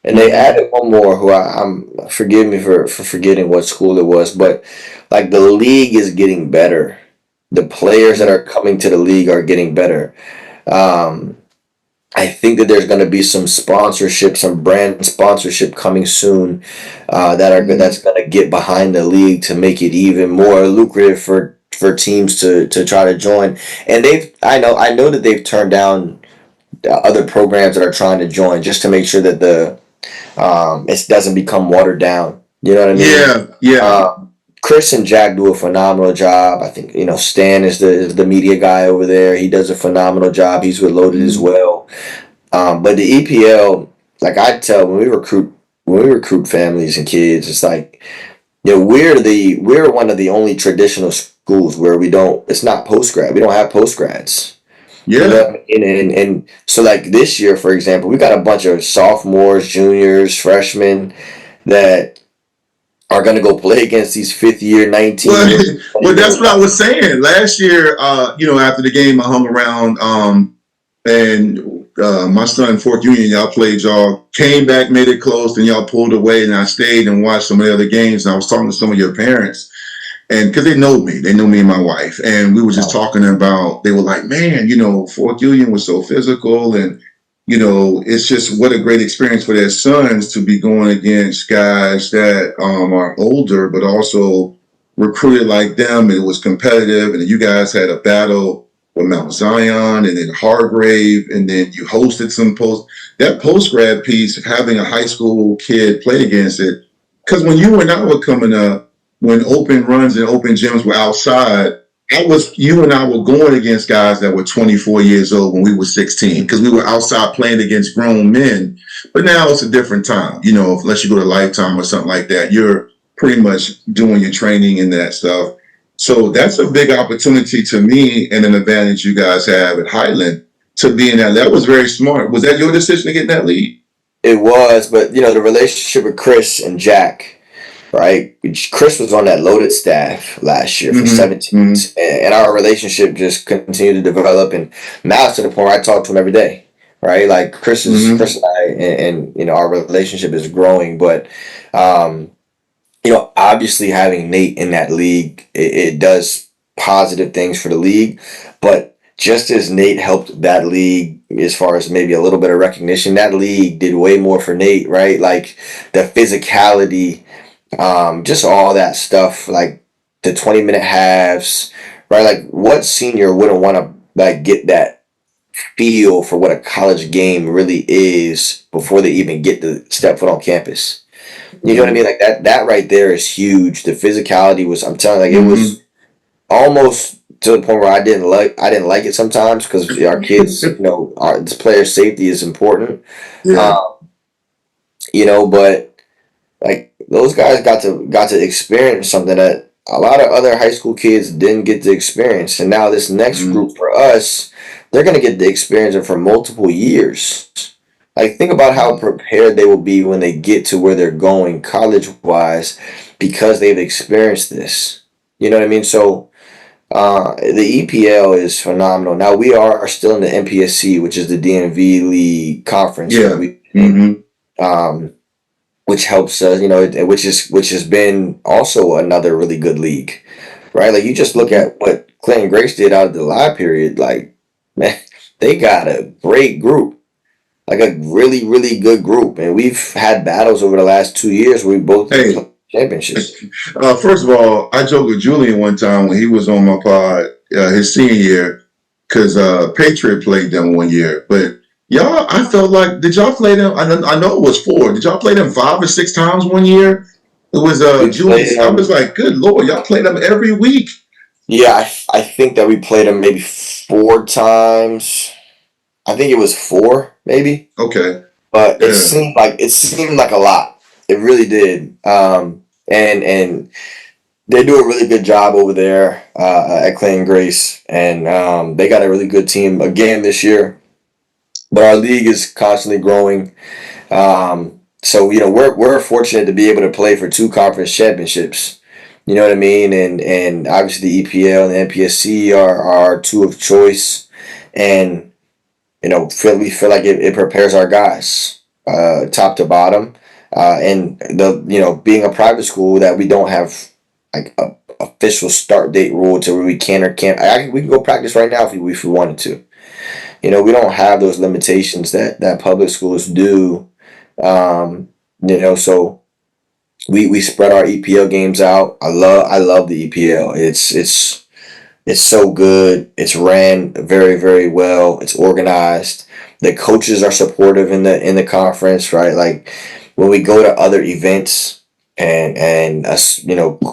B: and they added one more who I'm forgive me for forgetting what school it was, but like the league is getting better. The players that are coming to the league are getting better. I think that there's going to be some sponsorship, some brand sponsorship coming soon that's going to get behind the league to make it even more lucrative for teams to try to join. And I know that they've turned down other programs that are trying to join just to make sure that it doesn't become watered down. You know what I mean?
A: Yeah.
B: Chris and Jack do a phenomenal job. I think Stan is the media guy over there. He does a phenomenal job. He's with Loaded as well. But the EPL, like I tell when we recruit families and kids, it's like we're one of the only traditional schools where it's not post grad. We don't have post grads.
A: Yeah.
B: And so like this year, for example, we got a bunch of sophomores, juniors, freshmen that are going to go play against these fifth year, 19.
A: Well, that's what I was saying. Last year, after the game, I hung around, and my son, Fort Union, y'all came back, made it close, and y'all pulled away, and I stayed and watched some of the other games, and I was talking to some of your parents, and because they know me and my wife, and we were just talking about, they were like, man, Fort Union was so physical, and it's just what a great experience for their sons to be going against guys that are older, but also recruited like them. It was competitive, and you guys had a battle with Mount Zion and then Hargrave, and then you hosted some post grad piece, having a high school kid play against it. Because when you and I were coming up, when open runs and open gyms were outside, you and I were going against guys that were 24 years old when we were 16 because we were outside playing against grown men. But now it's a different time. Unless you go to Lifetime or something like that, you're pretty much doing your training and that stuff. So that's a big opportunity to me and an advantage you guys have at Highland to be in that. That was very smart. Was that your decision to get in that league?
B: It was, but the relationship with Chris and Jack. Right, Chris was on that Loaded staff last year for 17, and our relationship just continued to develop, and now it's to the point where I talk to him every day. Right, like Chris and I, and our relationship is growing. But obviously having Nate in that league, it does positive things for the league. But just as Nate helped that league as far as maybe a little bit of recognition, that league did way more for Nate. Right, like the physicality. Just all that stuff, like the 20-minute halves, right? Like what senior wouldn't want to like get that feel for what a college game really is before they even get to step foot on campus? You know what I mean? Like that right there is huge. The physicality was, I'm telling you, like it was almost to the point where I didn't like it sometimes because our kids, this player safety is important.
A: Yeah.
B: But like those guys got to experience something that a lot of other high school kids didn't get the experience, and now this next
A: Mm-hmm.
B: group for us, they're gonna get the experience for multiple years. Like, think about how prepared they will be when they get to where they're going college wise, because they've experienced this. You know what I mean? So the EPL is phenomenal. Now we are still in the MPSC, which is the DMV League Conference that
A: Yeah.
B: we in,
A: Mm-hmm.
B: um, which helps us, which has been also another really good league, right? Like, you just look
A: Mm-hmm.
B: at what Clinton Grace did out of the live period. Like, man, they got a great group, like a really really good group, and we've had battles over the last 2 years where we both have
A: Hey,
B: played championships.
A: first of all, I joked with Julian one time when he was on my pod, his senior year, because Patriot played them one year. But y'all, I felt like, did y'all play them? I know it was four. Did y'all play them 5 or 6 times one year? It was
B: We
A: Julian.
B: played
A: I was
B: them.
A: like, good Lord, y'all played them every week.
B: Yeah, I think that we played them maybe 4 times. I think it was four, maybe,
A: Okay.
B: but
A: Yeah.
B: it seemed like a lot. It really did. And they do a really good job over there at Clayton Grace, and they got a really good team again this year. But our league is constantly growing. So we're fortunate to be able to play for 2 conference championships. You know what I mean? And obviously the EPL and the NPSC are our two of choice, and we feel like it prepares our guys, top to bottom, and being a private school that we don't have like a official start date rule to where we can or can't. We can go practice right now if we wanted to. We don't have those limitations that public schools do. Um, so we spread our EPL games out. I love the EPL. It's so good. It's ran very, very well. It's organized. The coaches are supportive in the conference, right? Like, when we go to other events, and us,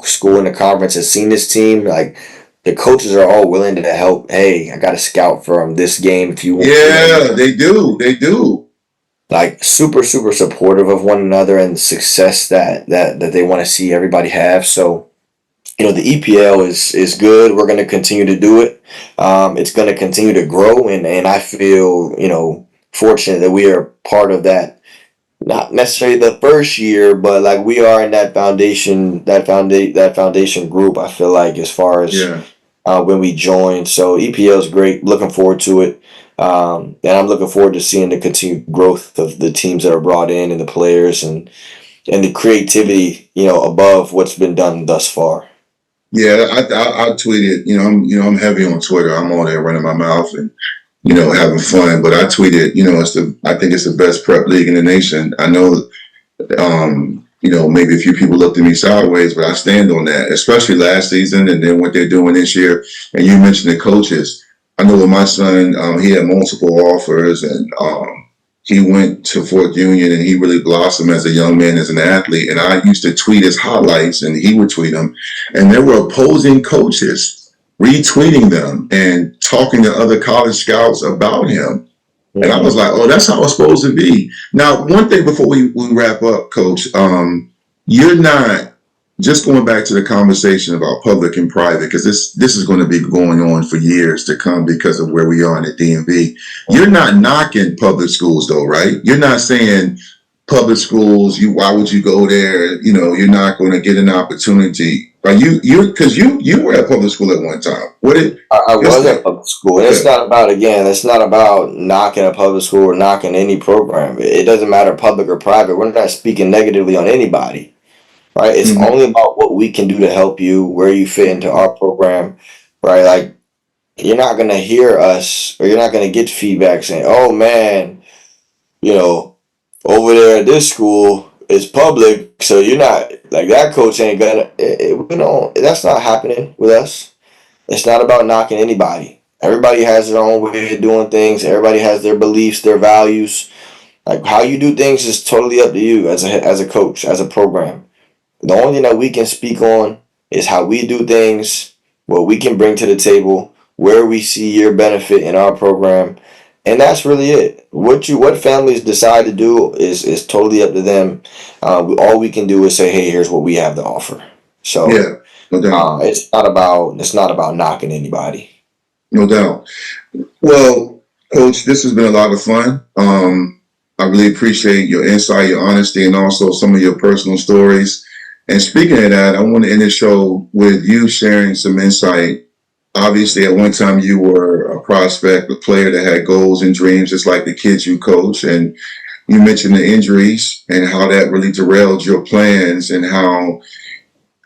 B: school in the conference has seen this team, like, the coaches are all willing to help. Hey, I got a scout from this game if you want,
A: Yeah, they do. They do.
B: like, super super supportive of one another and the success that they want to see everybody have. So the EPL is good. We're going to continue to do it. It's going to continue to grow, and I feel fortunate that we are part of that. Not necessarily the first year, but like, we are in that foundation group. I feel like, as far as
A: Yeah.
B: when we joined. So EPL is great. Looking forward to it. And I'm looking forward to seeing the continued growth of the teams that are brought in, and the players, and the creativity, above what's been done thus far.
A: Yeah, I tweeted. I'm heavy on Twitter. I'm on there running my mouth and having fun. But I tweeted. I think it's the best prep league in the nation. I know. Maybe a few people looked at me sideways, but I stand on that. Especially last season, and then what they're doing this year. And you mentioned the coaches. I know with my son, he had multiple offers, and he went to Fort Union, and he really blossomed as a young man, as an athlete. And I used to tweet his highlights, and he would tweet them. And there were opposing coaches retweeting them and talking to other college scouts about him. And I was
B: Mm-hmm.
A: like, oh, that's how it's supposed to be. Now, one thing before we wrap up, Coach, you're not, just going back to the conversation about public and private, because this is going to be going on for years to come because of where we are in the DMV. You're not knocking public schools, though, right? You're not saying public schools, why would you go there? You're not going to get an opportunity. Are because you were at public school at one time. What did
B: I
A: your
B: was at
A: stand?
B: public school, and
A: Okay.
B: it's not about knocking a public school or knocking any program. It doesn't matter, public or private. We're not speaking negatively on anybody, right? It's
A: Mm-hmm.
B: only about what we can do to help you, where you fit into our program, right? Like, you're not gonna hear us, or you're not gonna get feedback saying, "Oh man, you know, over there at this school is public, so you're not, like, that coach ain't gonna." That's not happening with us. It's not about knocking anybody. Everybody has their own way of doing things. Everybody has their beliefs, their values. Like, how you do things is totally up to you as a coach, as a program. The only thing that we can speak on is how we do things, what we can bring to the table, where we see your benefit in our program, and that's really it. What families decide to do is totally up to them. All we can do is say, hey, here's what we have to offer. So
A: Yeah. No doubt.
B: It's not about knocking anybody.
A: No doubt. Well, Coach, this has been a lot of fun. I really appreciate your insight, your honesty, and also some of your personal stories. And speaking of that, I want to end the show with you sharing some insight. Obviously, at one time you were a prospect, a player that had goals and dreams, just like the kids you coach. And you mentioned the injuries and how that really derailed your plans, and how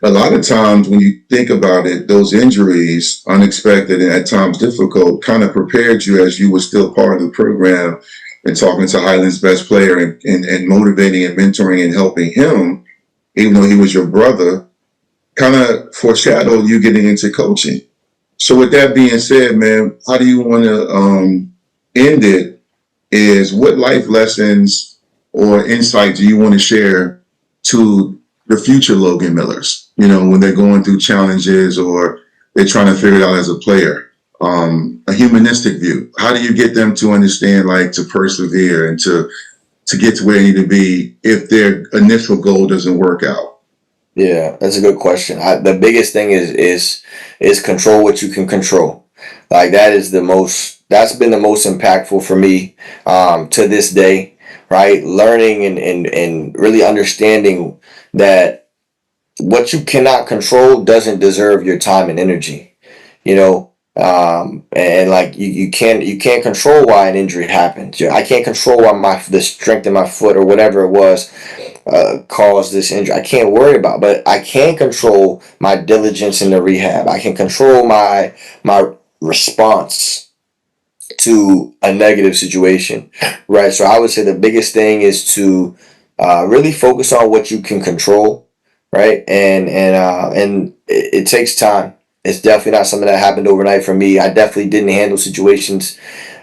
A: a lot of times when you think about it, those injuries, unexpected and at times difficult, kind of prepared you as you were still part of the program and talking to Highland's best player, and motivating and mentoring and helping him, even though he was your brother, kind of foreshadowed you getting into coaching. So with that being said, man, how do you want to end it? Is what life lessons or insight do you want to share to the future Logan Millers? You know, when they're going through challenges or they're trying to figure it out as a player. A humanistic view. How do you get them to understand, like, to persevere and to get to where they need to be if their initial goal doesn't work out?
B: Yeah, that's a good question. The biggest thing is control what you can control. Like that's been the most impactful for me to this day, right? Learning and really understanding that what you cannot control doesn't deserve your time and energy, you know. And like you can't control why an injury happens. I can't control why the strength in my foot or whatever it was caused this injury. I can't worry about, but I can control my diligence in the rehab. I can control my response to a negative situation, right? So I would say the biggest thing is to really focus on what you can control, right? And it takes time. It's definitely not something that happened overnight for me. I definitely didn't handle situations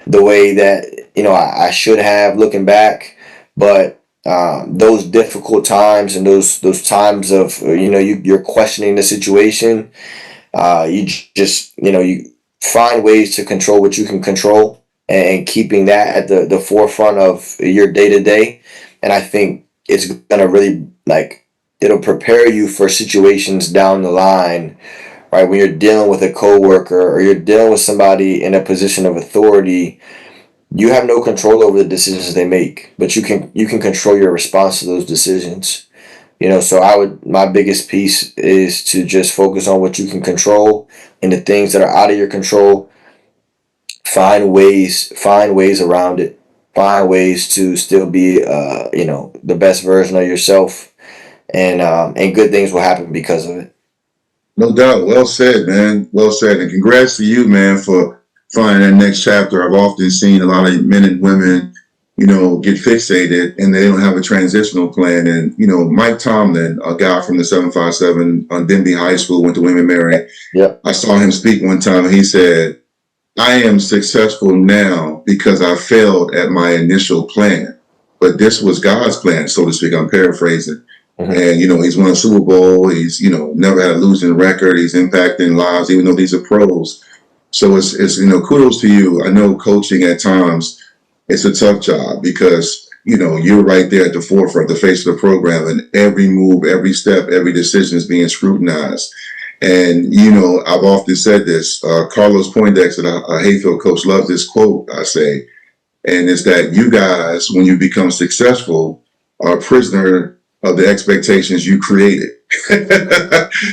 B: the way that I should have looking back, but those difficult times and those times of you're questioning the situation, you find ways to control what you can control, and keeping that at the forefront of your day to day. And I think it's gonna really, like, it'll prepare you for situations down the line, right? When you're dealing with a coworker or you're dealing with somebody in a position of authority, you have no control over the decisions they make, but you can control your response to those decisions. So my biggest piece is to just focus on what you can control, and the things that are out of your control, find ways around it. Find ways to still be the best version of yourself, and good things will happen because of it.
A: No doubt. Well said, man. Well said. And congrats to you, man, for finding that next chapter. I've often seen a lot of men and women, get fixated and they don't have a transitional plan. And, Mike Tomlin, a guy from the 757 on Denby High School, went to Women Mary.
B: Yep.
A: I saw him speak one time and he said, I am successful now because I failed at my initial plan. But this was God's plan, so to speak. I'm paraphrasing.
B: Mm-hmm.
A: And, he's won a Super Bowl. He's, never had a losing record. He's impacting lives, even though these are pros. So it's kudos to you. I know coaching at times, it's a tough job because, you're right there at the forefront, the face of the program, and every move, every step, every decision is being scrutinized. And, I've often said this, Carlos Poindexter, a Hayfield coach, loves this quote, I say, and it's that you guys, when you become successful, are a prisoner of the expectations you created.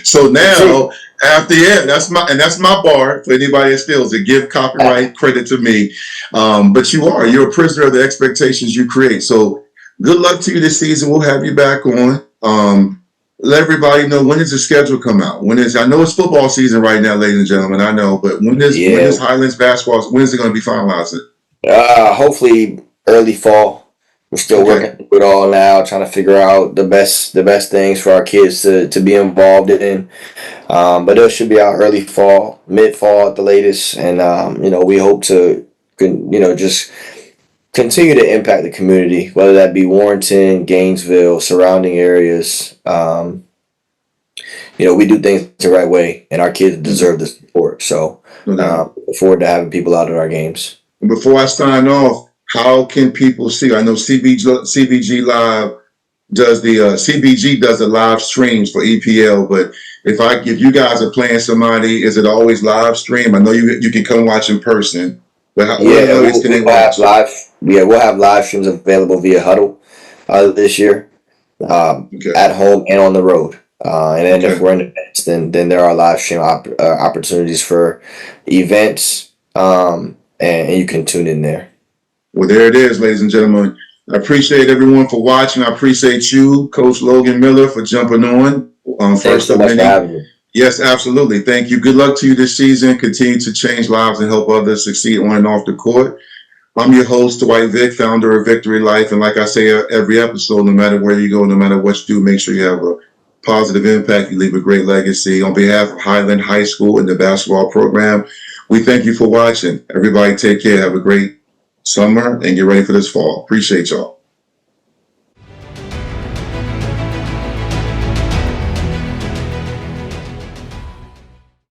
A: So now, that's my bar for anybody that steals to give copyright credit to me. But you're a prisoner of the expectations you create. So good luck to you this season. We'll have you back on. Let everybody know, when does the schedule come out? I know it's football season right now, ladies and gentlemen. I know, but when is Highlands basketball? When is it going to be finalized?
B: Hopefully early fall. We're still working through it all now, trying to figure out the best things for our kids to be involved in. But it should be out early fall, mid fall at the latest, and we hope to just continue to impact the community, whether that be Warrenton, Gainesville, surrounding areas. We do things the right way, and our kids deserve the support. So look forward to having people out at our games.
A: Before I sign off, how can people see? I know CBG Live does the CBG does the live streams for EPL, but If you guys are playing somebody, is it always live stream? I know you can come watch in person, but what
B: Yeah,
A: areas can they watch?
B: we'll have live streams available via Huddle this year,
A: Okay,
B: at home and on the road. And then if
A: okay.
B: we're in events, then there are live stream opportunities for events, and you can tune in there.
A: Well, there it is, ladies and gentlemen. I appreciate everyone for watching. I appreciate you, Coach Logan Miller, for jumping on
B: Thanks
A: first
B: so
A: of
B: much for
A: many.
B: having me.
A: Yes, absolutely. Thank you. Good luck to you this season. Continue to change lives and help others succeed on and off the court. I'm your host, Dwight Vick, founder of Vicktory Life. And like I say every episode, no matter where you go, no matter what you do, make sure you have a positive impact. You leave a great legacy. On behalf of Highland High School and the basketball program, we thank you for watching. Everybody take care. Have a great summer and get ready for this fall. Appreciate y'all.